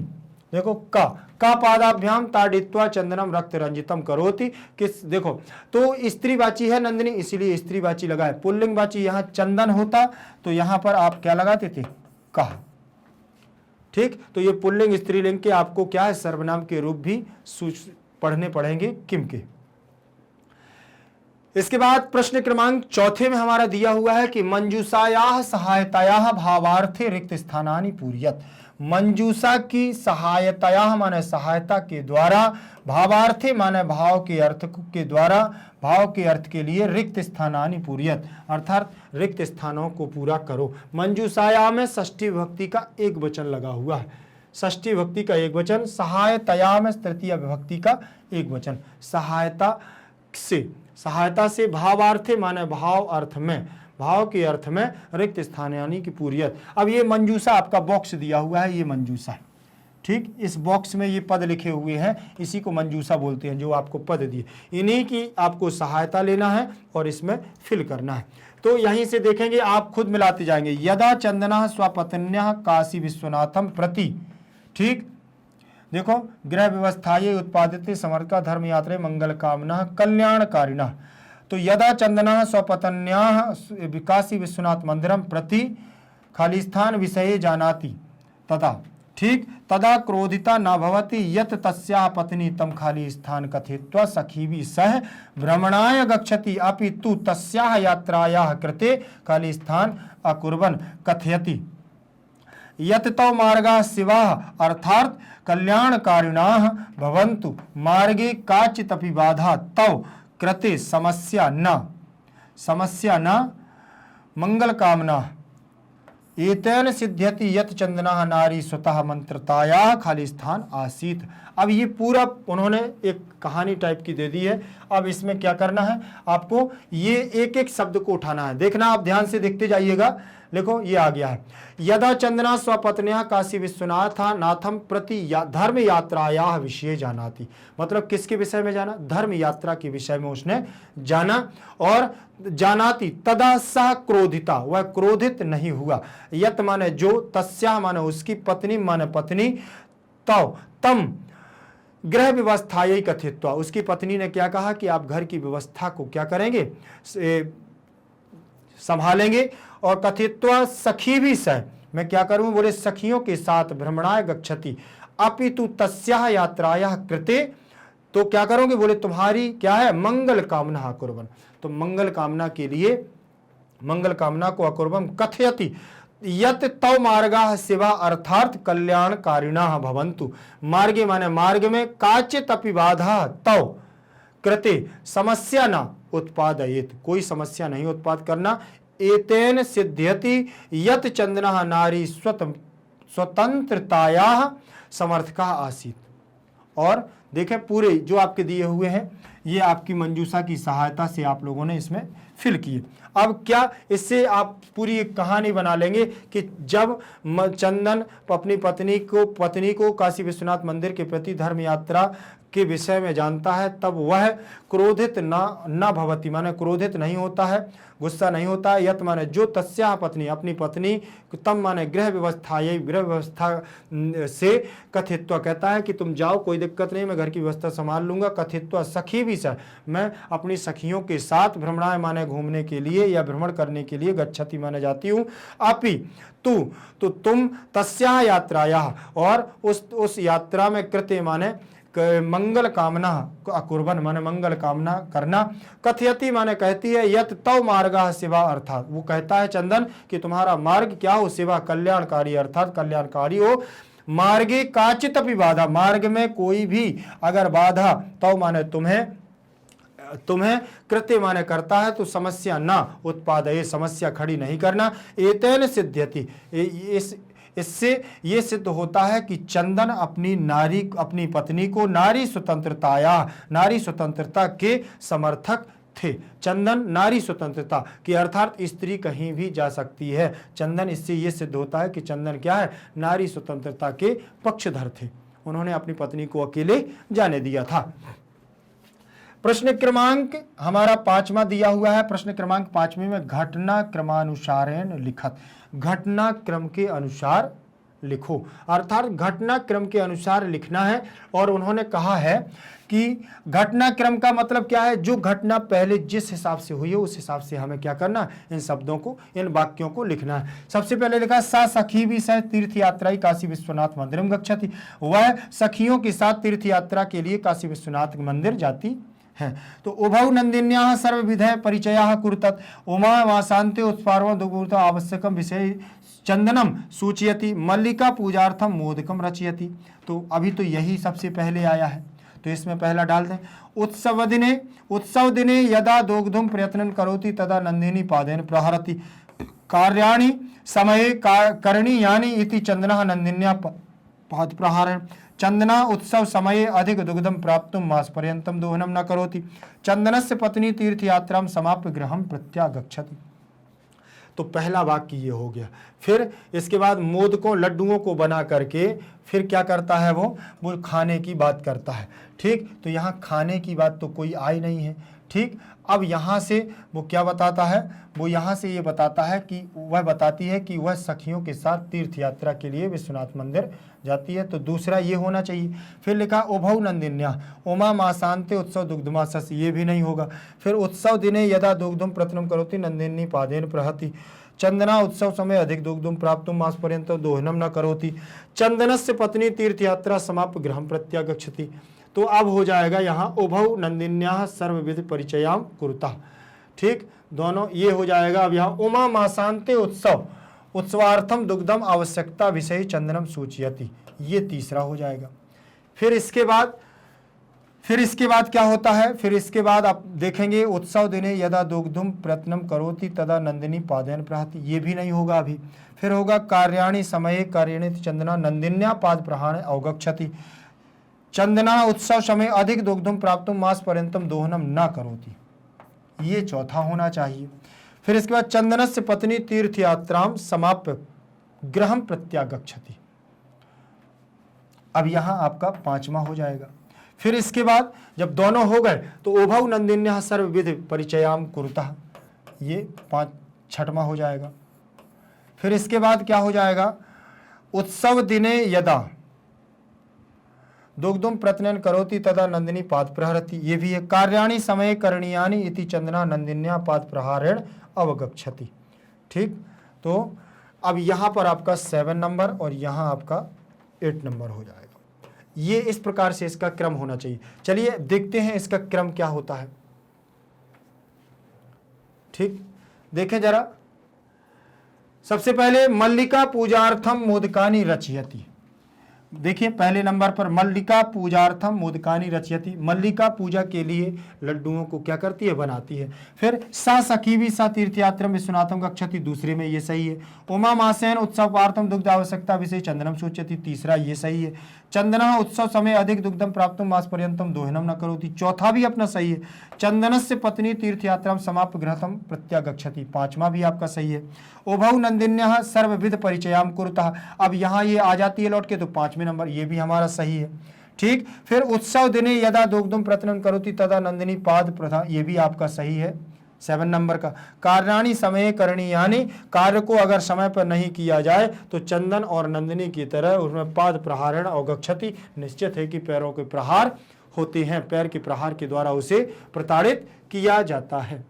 देखो का पादाभ्याम ताड़ित्वा चंदनम रक्त रंजितम करोति, किस देखो तो स्त्रीवाची है नंदिनी, इसीलिए स्त्रीवाची लगा है। पुल्लिंगवाची यहां चंदन होता तो यहां पर आप क्या लगाते थे? का। ठीक, तो ये पुल्लिंग स्त्रीलिंग के आपको क्या है, सर्वनाम के रूप भी पढ़ने पड़ेंगे किम के। इसके बाद प्रश्न क्रमांक चौथे में हमारा दिया हुआ है कि मंजूषायाः सहायतायाः भावार्थे रिक्त स्थानानि पूर्यत। मंजूषा की सहायतायाः माने सहायता के द्वारा, भावार्थे माने भाव के अर्थ के द्वारा, भाव के अर्थ के लिए रिक्त स्थानानि पूर्यत, अर्थात रिक्त स्थानों को पूरा करो। मंजूषाया में षष्ठी विभक्ति का एक वचन लगा हुआ है, षष्ठी विभक्ति का एक वचन, सहायताया में तृतीय विभक्ति का एक वचन। सहायता से भावार्थे माने भाव अर्थ में, भाव के अर्थ में रिक्त स्थान यानी कि पूर्यत। अब ये मंजूषा आपका बॉक्स दिया हुआ है, ये मंजूषा है। ठीक, इस बॉक्स में ये पद लिखे हुए हैं, इसी को मंजूषा बोलते हैं, जो आपको पद दिए, इन्हीं की आपको सहायता लेना है और इसमें फिल करना है। तो यहीं से देखेंगे, आप खुद मिलाते जाएंगे। यदा चंदना स्वपत्न्यः काशी विश्वनाथम प्रति, ठीक, देखो गृह व्यवस्थाये उत्पादित समर्थ धर्म यात्रे मंगल कामना कल्याणकारिणः। तो यदा चंदना स्वपत्न्याः काशी विश्वनाथ मंदिरम प्रति खाली स्थान विषये जानाति तथा, ठीक, तदा क्रोधिता न भवति यत तस्याः पत्नी तम खाली स्थान कथित्वा सखीभिः सह भ्रमणाय गच्छति अपि तु तस्याः यात्रायाः कृते खाली स्थान अकुर्वन् कथयति यत तव मार्गाः शिवाः अर्थात कल्याणकारिणाः भवन्तु मार्गे काचिदपि बाधा तव कृते समस्या न मंगल कामना एतेन सिद्ध्यति यत चंदना नारी स्वतः मंत्रताया खाली स्थान आसीत। अब ये पूरा उन्होंने एक कहानी टाइप की दे दी है। अब इसमें क्या करना है, आपको ये एक एक शब्द को उठाना है। देखना, आप ध्यान से देखते जाइएगा। देखो ये आ गया है, यदा चंदना स्वपत्न्या काशी विश्वनाथ नाथम प्रति धर्म यात्रायाः विषय जानाति, मतलब किसके विषय में जाना? धर्म यात्रा के विषय में उसने जाना। और जानाति तदा सह क्रोधिता, वह क्रोधित नहीं हुआ। यत माने जो, तस्या माने उसकी, पत्नी माने पत्नी, तम गृह व्यवस्थायै कथित्वा, उसकी पत्नी ने क्या कहा कि आप घर की व्यवस्था को क्या करेंगे, संभालेंगे। और कथित्वा सखी भी सह, मैं क्या करूं, बोले सखियों के साथ भ्रमणाय गच्छति अपितु तस्याः यात्रायाः कृते, तो क्या करोगे, बोले तुम्हारी क्या है, मंगल कामना कुर्बन, तो मंगल कामना के लिए, मंगल कामना को अकुर्बन कथयति यत तव मार्गाः शिवा अर्थात कल्याणकारिणाः भवन्तु, मार्गे माने मार्ग में, काचित अपि बाधा तव कृते समस्या न उत्पादयेत, कोई समस्या नहीं उत्पाद करना। एतेन सिद्ध्यति यत चंदना नारी स्वतंत्रतायाः समर्थका आसीत। और देखें पूरे जो आपके दिए हुए हैं, ये आपकी मंजूषा की सहायता से आप लोगों ने इसमें फिल किए। अब क्या, इससे आप पूरी एक कहानी बना लेंगे कि जब चंदन अपनी पत्नी को काशी विश्वनाथ मंदिर के प्रति धर्म यात्रा के विषय में जानता है, तब वह क्रोधित न भवति माने क्रोधित नहीं होता है, गुस्सा नहीं होता है। यत माने जो, तस्याः पत्नी अपनी पत्नी, तम माने गृह व्यवस्था, यही गृह व्यवस्था से, कथित्वा कहता है कि तुम जाओ कोई दिक्कत नहीं, मैं घर की व्यवस्था संभाल लूंगा। कथित्वा सखी भी सर, मैं अपनी सखियों के साथ भ्रमणाय माने घूमने के लिए या भ्रमण करने के लिए, गच्छति माने जाती हूँ, अपि तो तुम तस्याः यात्रायाः, और उस यात्रा में कृते माने मंगल कामना अकुर्बन माने मंगल कामना करना, कथयति माने कहती है, यत तव मार्गाः शिवा अर्थात, वो कहता है चंदन कि तुम्हारा मार्ग क्या हो, शिवा कल्याणकारी अर्थात कल्याणकारी हो। मार्गे काचित अपि बाधा, मार्ग में कोई भी अगर बाधा, तव माने तुम्हें कृत्य माने करता है, तो समस्या ना उत्पादये, समस्या खड़ी नहीं करना। एतेन सिद्ध्यति, इससे ये सिद्ध होता है कि चंदन अपनी पत्नी को नारी स्वतंत्रता के समर्थक थे। चंदन नारी स्वतंत्रता की अर्थात स्त्री कहीं भी जा सकती है। चंदन इससे ये सिद्ध होता है कि चंदन क्या है, नारी स्वतंत्रता के पक्षधर थे। उन्होंने अपनी पत्नी को अकेले जाने दिया था। प्रश्न क्रमांक हमारा 5वां दिया हुआ है। प्रश्न क्रमांक 5वें में घटना क्रमानुसारेण लिखत, घटना क्रम के अनुसार लिखो, अर्थात घटना क्रम के अनुसार लिखना है। और उन्होंने कहा है कि घटना क्रम का मतलब क्या है, जो घटना पहले जिस हिसाब से हुई है उस हिसाब से हमें क्या करना है, इन शब्दों को, इन वाक्यों को लिखना है। सबसे पहले लिखा सा सखी भी सह तीर्थ यात्रा काशी विश्वनाथ मंदिरम गच्छति, वह सखियों के साथ तीर्थ यात्रा के लिए काशी विश्वनाथ मंदिर जाती है। तो उभौ नंदिन्याः सर्वविधः परिचयः कुरुतत्, उमा वासान्ते उत्पार्व दुगुर्त आवश्यकम विषय चंदनम सूचयति, मल्लिका पूजार्थम मोदकम रचयति। तो अभी तो यही सबसे पहले आया है, तो इसमें पहला डाल दें। उत्सव दिने यदा दोग्धुम प्रयत्नं करोति तदा नंदिनी पादेन प्रहरति, कार्याणि समये करणीयानि इति चंदनः नंदिन्या पाद प्रहारेण, चंदना उत्सव समये अधिक दुग्धम प्राप्तुम मास पर्यंतम दोहनम न करोति, चंदनस्य पत्नी तीर्थ यात्राम समाप्य गृहम प्रत्यागच्छति। तो पहला वाक्य ये हो गया। फिर इसके बाद मोदकों लड्डुओं को बना करके फिर क्या करता है, वो खाने की बात करता है। ठीक, तो यहाँ खाने की बात तो कोई आई नहीं है। ठीक, अब यहाँ से वो क्या बताता है, वो यहाँ से ये बताता है कि वह बताती है कि वह सखियों के साथ तीर्थ यात्रा के लिए विश्वनाथ मंदिर जाती है। तो दूसरा ये होना चाहिए। फिर लिखा उभौ नंदिन्या उमा मासान्ते उत्सव दुग्धमासस, ये भी नहीं होगा। फिर उत्सव दिने यदा दुग्धम प्रतनम करोति नंदिनी पादेन प्रहति, चंदना उत्सव समय अधिक दुग्धम प्राप्तुम मास पर्यंत दोहनम न करोति, चंदनस्य पत्नी तीर्थ यात्रा समाप्य गृहम प्रत्यागच्छति। तो अब हो जाएगा यहाँ उभौ नंदिन्याः सर्वविध परिचयाम कुरुतः। ठीक, दोनों ये हो जाएगा। अब यहाँ उमा मासान्ते उत्सवार्थम दुग्धम आवश्यकता विषय चंदनम सूचयति, ये तीसरा हो जाएगा। फिर इसके बाद क्या होता है, फिर इसके बाद आप देखेंगे उत्सव दिने यदा दुग्धुम प्रयत्नम करोति तदा नंदिनी पादेन प्रहति, ये भी नहीं होगा अभी। फिर होगा कार्याणि समये कार्यणित चंदना नंदिन्या पाद प्रहाण अवगच्छति, चंदना उत्सव समय अधिक दुग्धम प्राप्तुम मास पर्यंतम दोहनम न करोति, ये चौथा होना चाहिए। फिर इसके बाद चंदनस्य पत्नी तीर्थ यात्राम समाप्य गृहम प्रत्यागच्छति, अब यहां आपका 5वां हो जाएगा। फिर इसके बाद जब दोनों हो गए तो उभौ नंदिन्यः सर्वविध परिचयाम कुरुतः, ये 6वां हो जाएगा। फिर इसके बाद क्या हो जाएगा, उत्सव दिने यदा दुग्धुम प्रत्ययन करोति तदा नंदिनी पाद प्रहरति, ये भी है। कार्याणि समय करणीयानि इति चंदना नंदिन्या पाद प्रहारेण अवगच्छति। ठीक, तो अब यहाँ पर आपका 7 नंबर और यहाँ आपका 8 नंबर हो जाएगा। ये इस प्रकार से इसका क्रम होना चाहिए। चलिए देखते हैं इसका क्रम क्या होता है। ठीक, देखें जरा। सबसे पहले मल्लिका पूजार्थम मोदकानि रचयति, देखिए पहले नंबर पर मल्लिका पूजार्थम मोदकानि रचयति, मल्लिका पूजा के लिए लड्डुओं को क्या करती है, बनाती है। फिर सा सखी भी सा तीर्थयात्रम विश्वनाथम गच्छति, दूसरे में ये सही है। उमा मासेन उत्सवार्थम दुग्ध आवश्यकता विषय चंदनम सूचयति, तीसरा ये सही है। चंदना उत्सव समय अधिक दुग्धम प्राप्तुम मास पर्यंतम दोहनम न करोति, चौथा भी अपना सही है। चंदनस्य पत्नी तीर्थयात्राम समाप्य गृहतम प्रत्यागच्छति, 5वां भी आपका सही है। उभौ नंदिन्यः सर्वविध परिचयाम कुरुतः, अब यहाँ ये आ जाती है लौट के, तो 5वें नंबर ये भी हमारा सही है। ठीक, फिर उत्सव दिने यदा दुग्धम प्रत्ययन करोति तदा नंदिनी पाद प्रथा, ये भी आपका सही है 7 नंबर का। कार्याणि समय करणी, यानी कार्य को अगर समय पर नहीं किया जाए तो चंदन और नंदिनी की तरह उसमें पाद प्रहारण अवगच्छति, निश्चित है कि पैरों के प्रहार होते हैं, पैर के प्रहार के द्वारा उसे प्रताड़ित किया जाता है।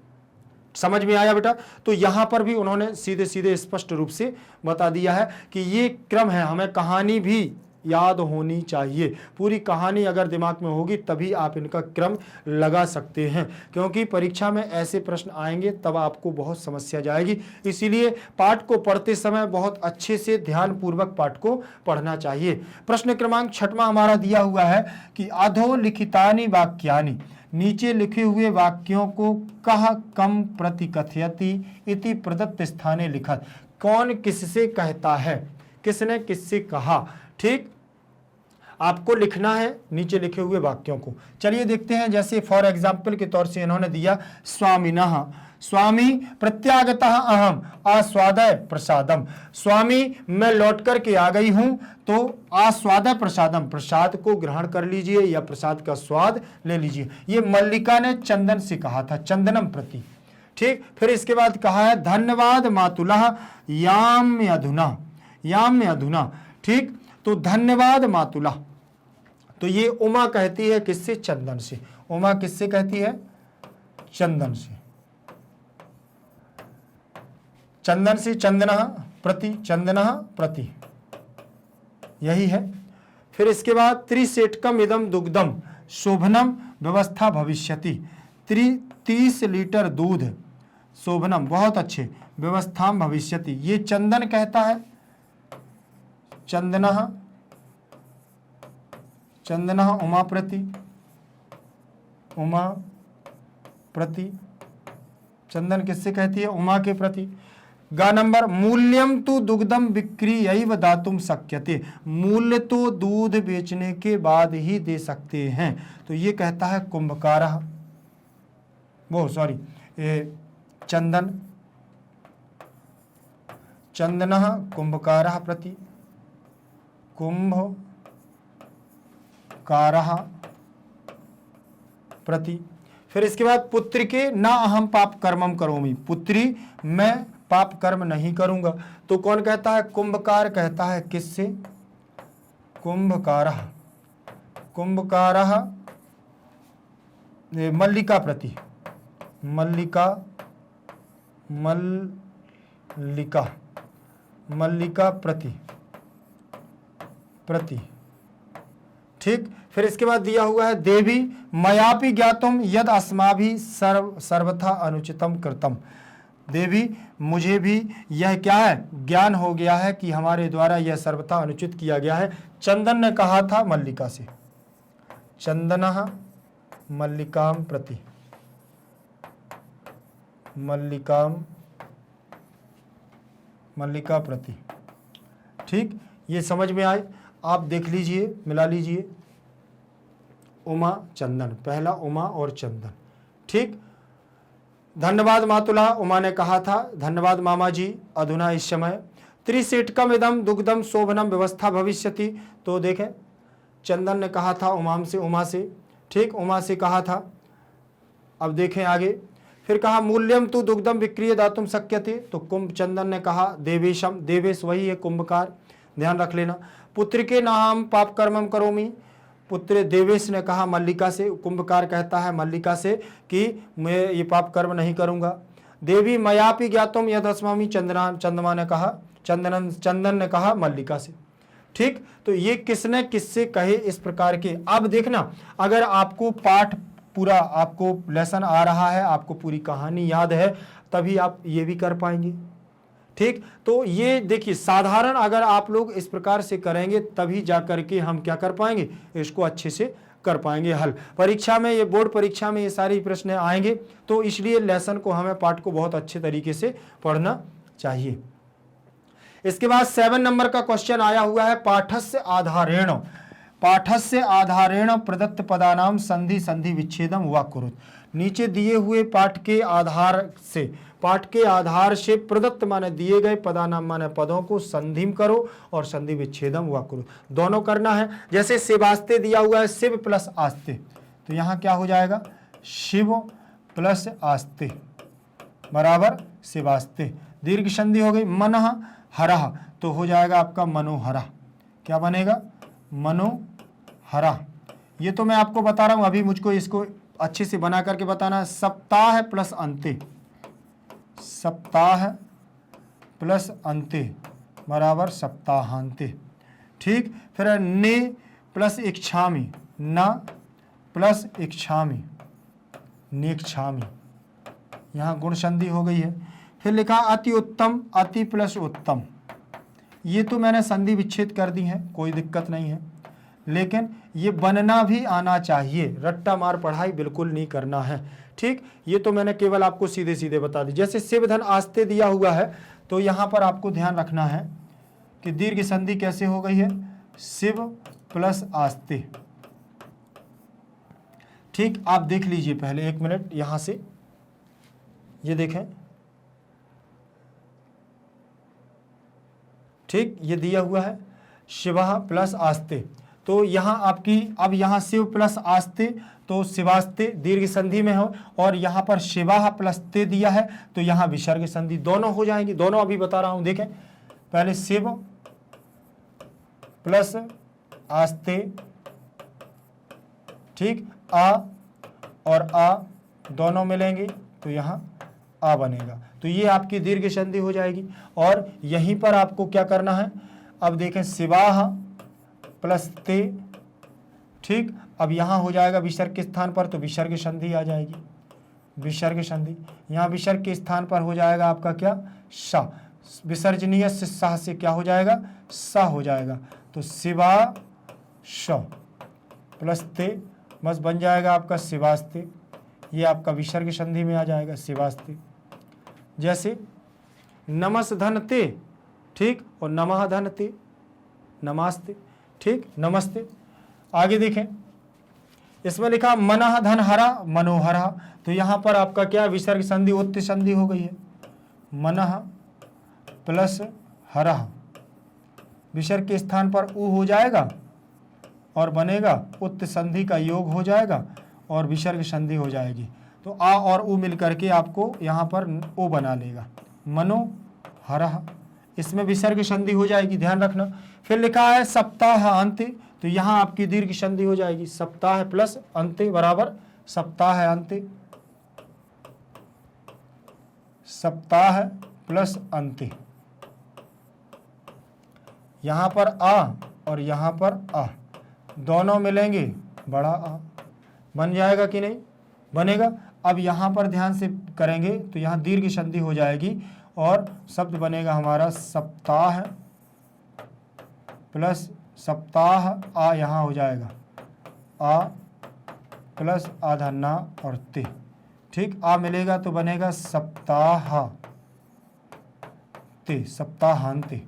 समझ में आया बेटा? तो यहां पर भी उन्होंने सीधे सीधे स्पष्ट रूप से बता दिया है कि ये क्रम है। हमें कहानी भी याद होनी चाहिए, पूरी कहानी अगर दिमाग में होगी तभी आप इनका क्रम लगा सकते हैं, क्योंकि परीक्षा में ऐसे प्रश्न आएंगे तब आपको बहुत समस्या जाएगी। इसीलिए पाठ को पढ़ते समय बहुत अच्छे से ध्यानपूर्वक पाठ को पढ़ना चाहिए। प्रश्न क्रमांक 6वां हमारा दिया हुआ है कि अधोलिखितानि वाक्यानि, नीचे लिखे हुए वाक्यों को कह कम प्रतिकथयति इति प्रदत्त स्थाने लिखत, कौन किससे कहता है, किसने किससे कहा। ठीक, आपको लिखना है नीचे लिखे हुए वाक्यों को। चलिए देखते हैं, जैसे फॉर एग्जाम्पल के तौर से इन्होंने दिया स्वामिनः, स्वामी प्रत्यागतः अहम आस्वादय प्रसादम, स्वामी मैं लौट कर के आ गई हूं, तो आस्वादय प्रसादम, प्रसाद को ग्रहण कर लीजिए या प्रसाद का स्वाद ले लीजिए। ये मल्लिका ने चंदन से कहा था, चंदनम प्रति। ठीक, फिर इसके बाद कहा है धन्यवाद मातुलः याम्य अधुना, याम्य अधुना। ठीक, तो धन्यवाद मातुला, तो ये उमा कहती है किससे, चंदन से। उमा किससे कहती है, चंदन से, चंदन से, चंदनः प्रति, चंदनः प्रति, यही है। फिर इसके बाद त्रिसेटकम इदम दुग्धम शोभनम व्यवस्था भविष्यति, 30 लीटर दूध शोभनम बहुत अच्छे, व्यवस्था भविष्यति, ये चंदन कहता है, चंदनः, चंदनः उमा प्रति, उमा प्रति, चंदन किससे कहती है, उमा के प्रति। गा नंबर मूल्यम तो दुग्धम विक्रीयैव दातुम शक्यते, मूल्य तो दूध बेचने के बाद ही दे सकते हैं, तो ये कहता है कुंभकारः, वो सॉरी चंदन, चंदनः कुंभकारः प्रति, कुंभकारः प्रति। फिर इसके बाद पुत्री के ना अहम पाप कर्मम करोमि, पुत्री मैं पाप कर्म नहीं करूंगा, तो कौन कहता है, कुंभकार कहता है किससे, कुंभकारः, कुंभकारः मल्लिका प्रति, मल्लिका, मल्लिका, मल्लिका प्रति, प्रति। ठीक, फिर इसके बाद दिया हुआ है देवी मयापि ज्ञातुम यद अस्माभि सर्वथा अनुचितम कृतम, देवी मुझे भी यह क्या है, ज्ञान हो गया है कि हमारे द्वारा यह सर्वथा अनुचित किया गया है। चंदन ने कहा था मल्लिका से, चंदनः मल्लिकाम प्रति, मल्लिकाम, मल्लिका प्रति। ठीक, ये समझ में आए, आप देख लीजिए, मिला लीजिए, उमा चंदन, पहला उमा और चंदन। ठीक, धन्यवाद मातुला, उमा ने कहा था धन्यवाद मामा जी, अधुना इस समय, त्रिसेटकम इदम दुग्धम शोभनम व्यवस्था भविष्यति, तो देखें चंदन ने कहा था उमा से, उमा से। ठीक, उमा से कहा था। अब देखें आगे, फिर कहा मूल्यम तु दुग्धम विक्रिय दातुम शक्यते, तो कुंभ, चंदन ने कहा देवेशम, देवेश वही है कुंभकार, ध्यान रख लेना। पुत्र के नाम पाप कर्मम करोमि, पुत्र देवेश ने कहा मल्लिका से, कुंभकार कहता है मल्लिका से कि मैं ये पाप कर्म नहीं करूंगा। देवी मयापि ज्ञातुम यद अस्मामि, चंद्रमा ने कहा, चंदन ने कहा मल्लिका से। ठीक, तो ये किसने किससे कहे, इस प्रकार के। अब देखना, अगर आपको पाठ पूरा, आपको लेसन आ रहा है, आपको पूरी कहानी याद है, तभी आप ये भी कर पाएंगे। ठीक, तो ये देखिए साधारण अगर आप लोग इस प्रकार से करेंगे तभी जा करके हम क्या कर पाएंगे, इसको अच्छे से कर पाएंगे हल। परीक्षा में, ये बोर्ड परीक्षा में ये सारे प्रश्न आएंगे, तो इसलिए लेसन को, हमें पाठ को बहुत अच्छे तरीके से पढ़ना चाहिए। इसके बाद 7 नंबर का क्वेश्चन आया हुआ है, पाठस्य आधारेण, पाठस्य आधारेण प्रदत्त पदानाम संधि संधि विच्छेदम वा कुरुत, नीचे दिए हुए पाठ के आधार से, पाठ के आधार से प्रदत्त माने दिए गए, पदानाम माने पदों को संधिम करो और संधि विच्छेदम हुआ करो, दोनों करना है। जैसे शिवास्ते दिया हुआ है शिव प्लस आस्ते, तो यहाँ क्या हो जाएगा, शिव प्लस आस्ते बराबर शिवास्ते, दीर्घ संधि हो गई। मनः हरः, तो हो जाएगा आपका मनोहरा, क्या बनेगा, मनोहरा। ये तो मैं आपको बता रहा हूँ, अभी मुझको इसको अच्छे से बना करके बताना है। सप्ताह प्लस अंते, सप्ताह प्लस अंते बराबर सप्ताहांते। ठीक, फिर ने प्लस इच्छामि, न प्लस इच्छामि, नेक्षामि, यहाँ गुण संधि हो गई है। फिर लिखा अति उत्तम, अति प्लस उत्तम, ये तो मैंने संधि विच्छेद कर दी है, कोई दिक्कत नहीं है, लेकिन ये बनना भी आना चाहिए, रट्टा मार पढ़ाई बिल्कुल नहीं करना है। ठीक, ये तो मैंने केवल आपको सीधे सीधे बता दी। जैसे शिवधन आस्ते दिया हुआ है, तो यहाँ पर आपको ध्यान रखना है, कि दीर्घ संधि कैसे हो गई है, शिव प्लस आस्ते। ठीक, आप देख लीजिए पहले 1 मिनट यहां से, ये देखें, ठीक, ये दिया हुआ है शिवः प्लस आस्ते। तो यहाँ आपकी, अब यहाँ शिव प्लस आस्ते, तो शिवास्ते दीर्घ संधि में हो, और यहाँ पर शिवाः प्लस ते दिया है, तो यहाँ विसर्ग संधि, दोनों हो जाएंगी। दोनों अभी बता रहा हूं, देखें पहले शिव प्लस आस्ते, ठीक, आ और आ दोनों मिलेंगे तो यहाँ आ बनेगा, तो ये आपकी दीर्घ संधि हो जाएगी। और यहीं पर आपको क्या करना है, अब देखें शिवाः प्लस ते, ठीक, अब यहाँ हो जाएगा विसर्ग के स्थान पर, तो विसर्ग संधि आ जाएगी, विसर्ग संधि। यहाँ विसर्ग के स्थान पर हो जाएगा आपका क्या, सा, विसर्जनीय से सा से क्या हो जाएगा, सा हो जाएगा, तो शिवा श प्लस ते, बस बन जाएगा आपका शिवास्ते। ये आपका विसर्ग संधि में आ जाएगा, शिवास्ते। जैसे नमस धन ते, ठीक, और नमः धन ते, नमस्ते, ठीक, नमस्ते। आगे देखें, इसमें लिखा मनः धन हरा, मनोहरा, तो यहां पर आपका क्या विसर्ग संधि उत्त संधि हो गई है, मनः प्लस हरः, विसर्ग के स्थान पर उ हो जाएगा और बनेगा उत्त संधि का योग हो जाएगा और विसर्ग संधि हो जाएगी, तो आ और उ मिलकर के आपको यहाँ पर ओ बना लेगा, मनोहरः, इसमें विसर्ग संधि हो जाएगी, ध्यान रखना। फिर लिखा है सप्ताह अंत, तो यहाँ आपकी दीर्घ संधि हो जाएगी, सप्ताह प्लस अंते बराबर सप्ताह अंते, सप्ताह प्लस अंते। यहाँ पर आ और यहाँ पर आ दोनों मिलेंगे, बड़ा आ बन जाएगा कि नहीं, बनेगा। अब यहाँ पर ध्यान से करेंगे तो यहाँ दीर्घ संधि हो जाएगी और शब्द बनेगा हमारा सप्ताह प्लस सप्ताह, आ यहाँ हो जाएगा आ प्लस आधा ना और ते, ठीक, आ मिलेगा तो बनेगा सप्ताह ते, सप्ताहांते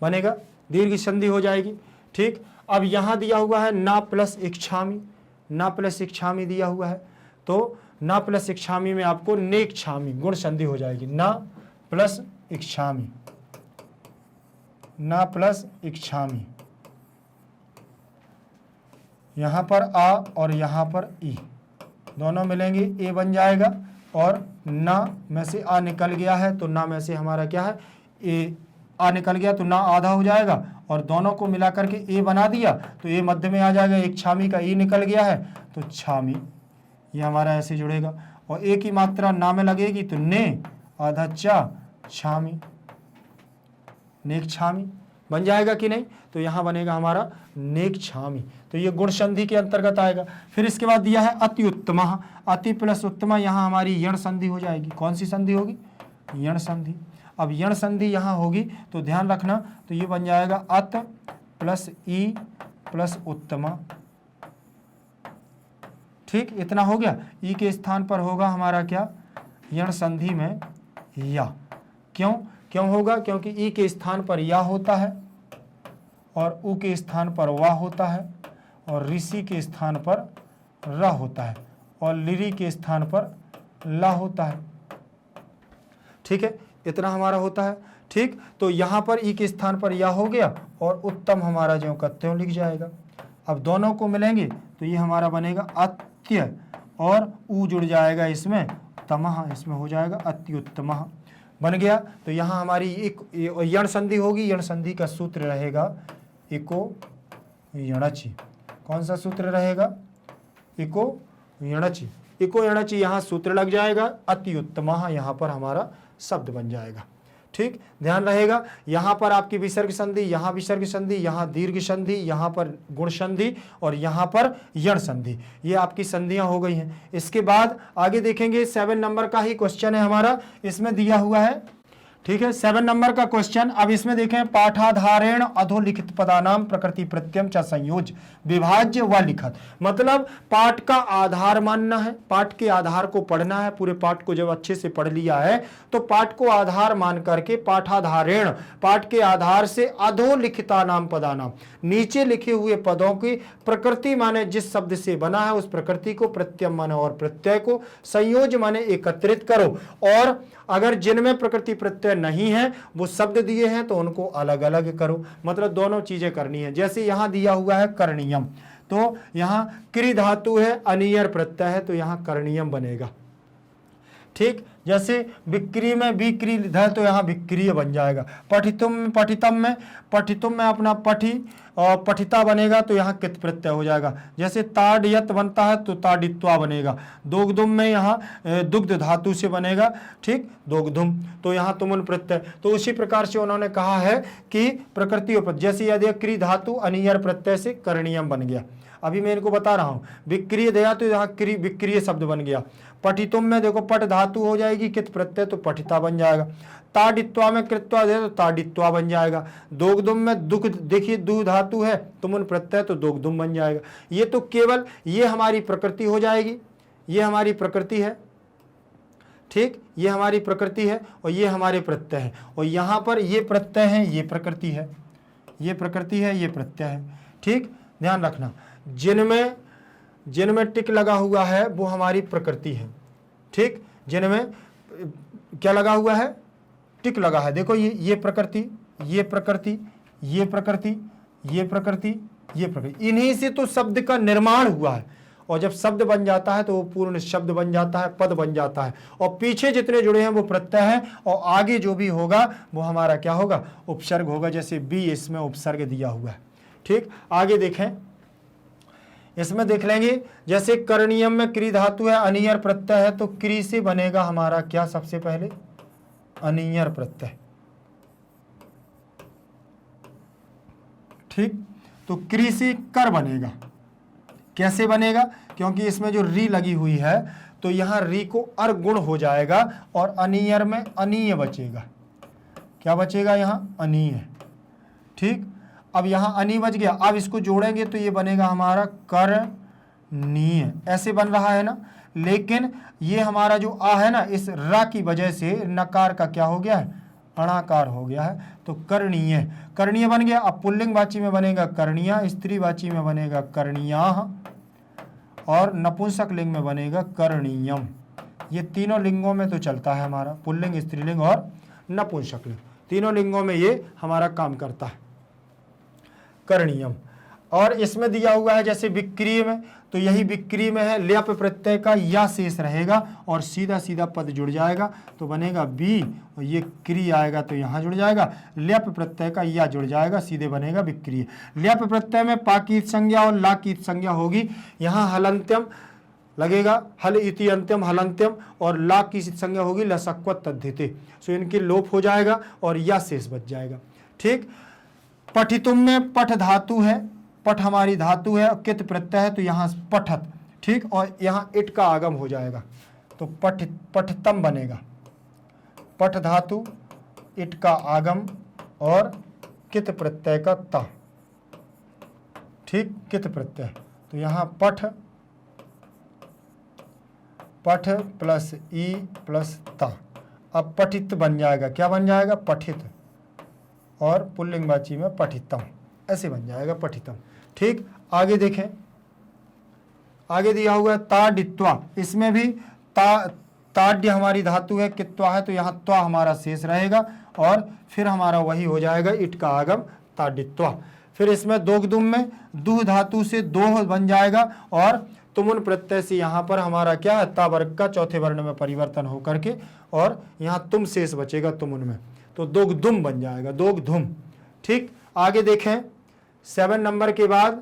बनेगा, दीर्घ संधि हो जाएगी, ठीक। अब यहाँ दिया हुआ है ना प्लस इच्छामी, ना प्लस इच्छामी दिया हुआ है, तो ना प्लस इच्छामी में आपको नेक्षामी गुण संधि हो जाएगी, ना प्लस इच्छामी, ना प्लस इच्छामी, यहाँ पर आ और यहाँ पर ई दोनों मिलेंगे, ए बन जाएगा, और ना में से आ निकल गया है तो ना में से हमारा क्या है, ए, आ निकल गया तो ना आधा हो जाएगा, और दोनों को मिला करके ए बना दिया तो ए मध्य में आ जाएगा, एक छामी का ई निकल गया है तो छामी, ये हमारा ऐसे जुड़ेगा, और ए की मात्रा ना में लगेगी तो ने आधा चा छामी, नेक छामी बन जाएगा कि नहीं, तो यहाँ बनेगा हमारा नेक छामी, तो ये गुण संधि के अंतर्गत आएगा। फिर इसके बाद दिया है अति उत्तम, अति प्लस उत्तम, यहाँ हमारी यण संधि हो जाएगी, कौन सी संधि होगी, यण संधि। अब यण संधि यहाँ होगी तो ध्यान रखना, तो ये बन जाएगा अत प्लस ई प्लस उत्तमा, ठीक, इतना हो गया। ई के स्थान पर होगा हमारा क्या, यण संधि में या, क्यों होगा, क्योंकि ई के स्थान पर या होता है और उ के स्थान पर वा होता है और ऋषि के स्थान पर र होता है और लिरी के स्थान पर ला होता है, ठीक है, इतना हमारा होता है, ठीक। तो यहाँ पर ई के स्थान पर या हो गया और उत्तम हमारा ज्यों का त्यों लिख जाएगा। अब दोनों को मिलेंगे तो ये हमारा बनेगा अत्य और ऊ जुड़ जाएगा इसमें, तमह, इसमें हो जाएगा अत्युत्तमः बन गया। तो यहाँ हमारी एक यण संधि होगी, यण संधि का सूत्र रहेगा इको यणचि, कौन सा सूत्र रहेगा, इको यणचि, इको यणचि यहाँ सूत्र लग जाएगा, अत्युत्तमः यहाँ पर हमारा शब्द बन जाएगा, ठीक, ध्यान रहेगा। यहाँ पर आपकी विसर्ग संधि, यहाँ विसर्ग संधि, यहाँ दीर्घ संधि, यहाँ पर गुण संधि और यहाँ पर यण संधि, ये आपकी संधियां हो गई हैं। इसके बाद आगे देखेंगे 7 नंबर का ही क्वेश्चन है हमारा, इसमें दिया हुआ है ठीक है। 7 नंबर का क्वेश्चन, अब इसमें देखें, पाठाधारेण अधोलिखित पदानाम प्रकृति प्रत्ययम च संयोज विभाज्य व लिखत। मतलब पाठ का आधार मानना है, पाठ के आधार को पढ़ना है। पूरे पाठ को जब अच्छे से पढ़ लिया है तो पाठ को आधार मान करके पाठाधारेण, पाठ के आधार से अधोलिखिता नाम पदानाम, नीचे लिखे हुए पदों की प्रकृति माने जिस शब्द से बना है उस प्रकृति को, प्रत्यय माने और प्रत्यय को, संयोज माने एकत्रित करो। और अगर जिनमें प्रकृति प्रत्यय नहीं है वो शब्द दिए हैं तो उनको अलग अलग करो। मतलब दोनों चीजें करनी है। जैसे यहां दिया हुआ है करणीयम, तो यहां क्री धातु है, अनियर प्रत्यय है, तो यहां करणीयम बनेगा। ठीक, जैसे विक्री में विक्री है तो यहाँ विक्रिय बन जाएगा। पठितुम में अपना पठी और पठिता बनेगा तो यहाँ कित प्रत्यय हो जाएगा। जैसे ताड़यत बनता है तो ताड़ित्वा बनेगा। दोग्धुम में यहाँ दुग्ध धातु से बनेगा, ठीक, दोग्धुम, तो यहाँ तुमुन प्रत्यय। तो उसी प्रकार से उन्होंने कहा है कि प्रकृति उपद, जैसे यदि क्री धातु अनियर प्रत्यय से करणीयम बन गया। अभी मैं इनको बता रहा हूं, विक्रिय दिया तो यहाँ क्री विक्रिय शब्द बन गया। पठितुम में देखो पट धातु हो जाएगी कित प्रत्यय तो पठिता बन जाएगा। ताडित्वा में कृत्वा दे तो ताडित्वा बन जाएगा। दोग्धुम में दुख, देखिए दू धातु है, तुमुन प्रत्यय तो दोग्धुम बन जाएगा। ये तो केवल ये हमारी प्रकृति हो जाएगी, ये हमारी प्रकृति है, ठीक, ये हमारी प्रकृति है और ये हमारे प्रत्यय है। और यहाँ पर ये प्रत्यय है, ये प्रकृति है, ये प्रकृति है, ये प्रत्यय है। ठीक, ध्यान रखना, जिनमें टिक लगा हुआ है वो हमारी प्रकृति है। ठीक, जिनमें क्या लगा हुआ है, टिक लगा है। देखो ये प्रकृति, ये प्रकृति, ये प्रकृति, ये प्रकृति, ये प्रकृति, इन्हीं से तो शब्द का निर्माण हुआ है। और जब शब्द बन जाता है तो वो पूर्ण शब्द बन जाता है, पद बन जाता है। और पीछे जितने जुड़े हैं वो प्रत्यय हैं और आगे जो भी होगा वो हमारा क्या होगा, उपसर्ग होगा। जैसे बी इसमें उपसर्ग दिया हुआ है। ठीक, आगे देखें, इसमें देख लेंगे, जैसे करणीयम में क्री धातु है, अनियर प्रत्यय है, तो क्री से बनेगा हमारा क्या, सबसे पहले अनियर प्रत्यय। ठीक, तो क्री से कर बनेगा। कैसे बनेगा, क्योंकि इसमें जो री लगी हुई है तो यहां री को अर गुण हो जाएगा और अनियर में अनीय बचेगा। क्या बचेगा, यहां अनीय। ठीक, अब यहां अनि बच गया। अब इसको जोड़ेंगे तो ये बनेगा हमारा करनीय। ऐसे बन रहा है ना, लेकिन ये हमारा जो आ है ना, इस रा की वजह से नकार का क्या हो गया है, अणाकार हो गया है, तो करणीय, करणीय बन गया। अब पुल्लिंग वाची में बनेगा करणीया, स्त्री वाची में बनेगा करणीया और नपुंसक लिंग में बनेगा करणीयम। ये तीनों लिंगों में तो चलता है हमारा, पुल्लिंग, स्त्रीलिंग और नपुंसक लिंग, तीनों लिंगों में ये हमारा काम करता है, करणीयम। और इसमें दिया हुआ है जैसे विक्रिय में, तो यही विक्रिय में है, ल्यप प्रत्यय का या शेष रहेगा और सीधा सीधा पद जुड़ जाएगा तो बनेगा बी, और ये क्री आएगा तो यहाँ जुड़ जाएगा, ल्यप प्रत्यय का या जुड़ जाएगा, सीधे बनेगा विक्रिय। ल्यप प्रत्यय में पाकीत संज्ञा और लाकीत संज्ञा होगी। यहाँ हलंत्यम लगेगा, हल इति अंत्यम हलंत्यम, और ला की संज्ञा होगी लसक्वत तद्धिते, सो इनके लोप हो जाएगा और या शेष बच जाएगा। ठीक, पठितुम में पठ धातु है, पठ हमारी धातु है, कित प्रत्यय है तो यहाँ पठत। ठीक, और यहाँ इट का आगम हो जाएगा तो पठतम बनेगा। पठ धातु, इट का आगम और कित प्रत्यय का ता। ठीक, कित प्रत्यय, तो यहाँ पठ प्लस ई प्लस ता, अब पठित बन जाएगा। क्या बन जाएगा, पठित, और पुल्लिंगवाची में पठितम, ऐसे बन जाएगा पठितम। ठीक, आगे देखें, आगे दिया हुआ है ताडित्वा, इसमें भी ताड्य हमारी धातु है, कित्वा है, तो यहाँ त्वा हमारा शेष रहेगा और फिर हमारा वही हो जाएगा इट का आगम ताडित्वा। फिर इसमें दोग्धुम में दुह धातु से दोह बन जाएगा और तुमुन प्रत्यय से यहाँ पर हमारा क्या है, ता वर्ग का चौथे वर्ण में परिवर्तन हो करके और यहाँ तुम शेष बचेगा तुमुन में, तो दोग्धुम बन जाएगा, दोग्धुम। ठीक, आगे देखें, 7 नंबर के बाद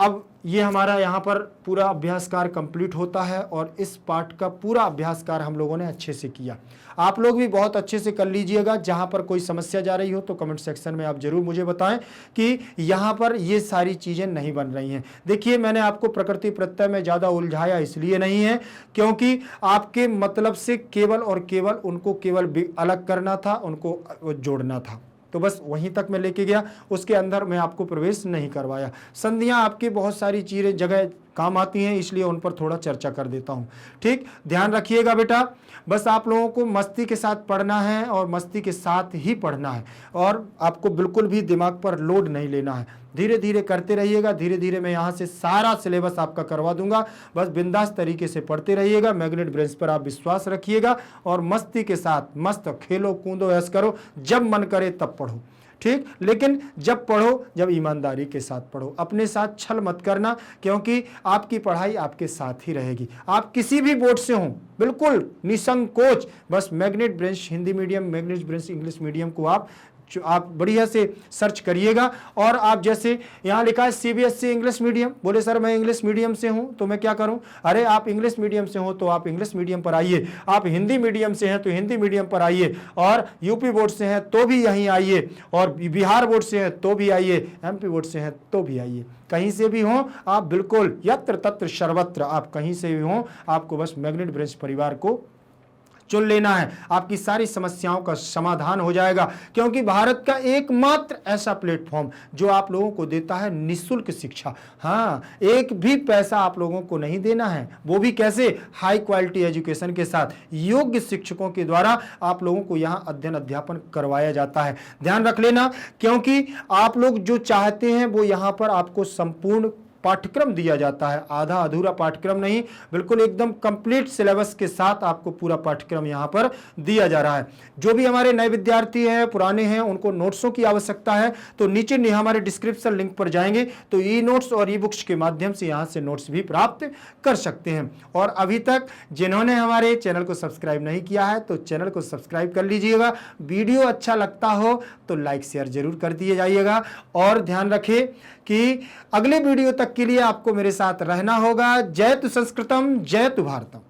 अब ये हमारा यहाँ पर पूरा अभ्यासकार कंप्लीट होता है और इस पाठ का पूरा अभ्यासकार हम लोगों ने अच्छे से किया। आप लोग भी बहुत अच्छे से कर लीजिएगा। जहाँ पर कोई समस्या जा रही हो तो कमेंट सेक्शन में आप जरूर मुझे बताएं कि यहाँ पर ये सारी चीज़ें नहीं बन रही हैं। देखिए, मैंने आपको प्रकृति प्रत्यय में ज़्यादा उलझाया इसलिए नहीं है क्योंकि आपके मतलब से केवल और केवल उनको केवल अलग करना था, उनको जोड़ना था, तो बस वहीं तक मैं लेके गया, उसके अंदर मैं आपको प्रवेश नहीं करवाया। संधियां आपकी बहुत सारी चीज़ें जगह काम आती हैं, इसलिए उन पर थोड़ा चर्चा कर देता हूं। ठीक, ध्यान रखिएगा बेटा, बस आप लोगों को मस्ती के साथ पढ़ना है और मस्ती के साथ ही पढ़ना है और आपको बिल्कुल भी दिमाग पर लोड नहीं लेना है। धीरे धीरे करते रहिएगा, धीरे धीरे मैं यहाँ से सारा सिलेबस आपका करवा दूंगा। बस बिंदास तरीके से पढ़ते रहिएगा, मैग्नेट ब्रेन्स पर आप विश्वास रखिएगा और मस्ती के साथ मस्त खेलो कूदो ऐश करो, जब मन करे तब पढ़ो। ठीक, लेकिन जब पढ़ो जब ईमानदारी के साथ पढ़ो, अपने साथ छल मत करना, क्योंकि आपकी पढ़ाई आपके साथ ही रहेगी। आप किसी भी बोर्ड से हों, बिल्कुल निसंकोच बस magnet brains Hindi medium, magnet brains English medium को आप बढ़िया से सर्च करिएगा। और आप जैसे यहाँ लिखा है सीबीएसई इंग्लिश मीडियम, बोले सर मैं इंग्लिश मीडियम से हूँ तो मैं क्या करूँ? अरे आप इंग्लिश मीडियम से हो तो आप इंग्लिश मीडियम पर आइए, आप हिंदी मीडियम से हैं तो हिंदी मीडियम पर आइए, और यूपी बोर्ड से हैं तो भी यहीं आइए, और बिहार बोर्ड से हैं तो भी आइए, एमपी बोर्ड से हैं तो भी आइए। कहीं से भी हो आप, बिल्कुल यत्र तत्र सर्वत्र, आप कहीं से भी हो, आपको बस मैग्नेट ब्रेन्स परिवार को चुन लेना है, आपकी सारी समस्याओं का समाधान हो जाएगा। क्योंकि भारत का एकमात्र ऐसा प्लेटफॉर्म जो आप लोगों को देता है निःशुल्क शिक्षा। हाँ, एक भी पैसा आप लोगों को नहीं देना है, वो भी कैसे? हाई क्वालिटी एजुकेशन के साथ योग्य शिक्षकों के द्वारा आप लोगों को यहाँ अध्ययन अध्यापन करवाया जाता है। ध्यान रख लेना, क्योंकि आप लोग जो चाहते हैं वो यहाँ पर आपको संपूर्ण पाठ्यक्रम दिया जाता है, आधा अधूरा पाठ्यक्रम नहीं, बिल्कुल एकदम कंप्लीट सिलेबस के साथ आपको पूरा पाठ्यक्रम यहाँ पर दिया जा रहा है। जो भी हमारे नए विद्यार्थी हैं, पुराने हैं, उनको नोट्सों की आवश्यकता है तो नीचे हमारे डिस्क्रिप्शन लिंक पर जाएंगे तो ई नोट्स और ई बुक्स के माध्यम से यहाँ से नोट्स भी प्राप्त कर सकते हैं। और अभी तक जिन्होंने हमारे चैनल को सब्सक्राइब नहीं किया है तो चैनल को सब्सक्राइब कर लीजिएगा। वीडियो अच्छा लगता हो तो लाइक शेयर जरूर कर दिए जाइएगा। और ध्यान रखें कि अगले वीडियो तक के लिए आपको मेरे साथ रहना होगा। जय तु संस्कृतम, जय तु भारतम।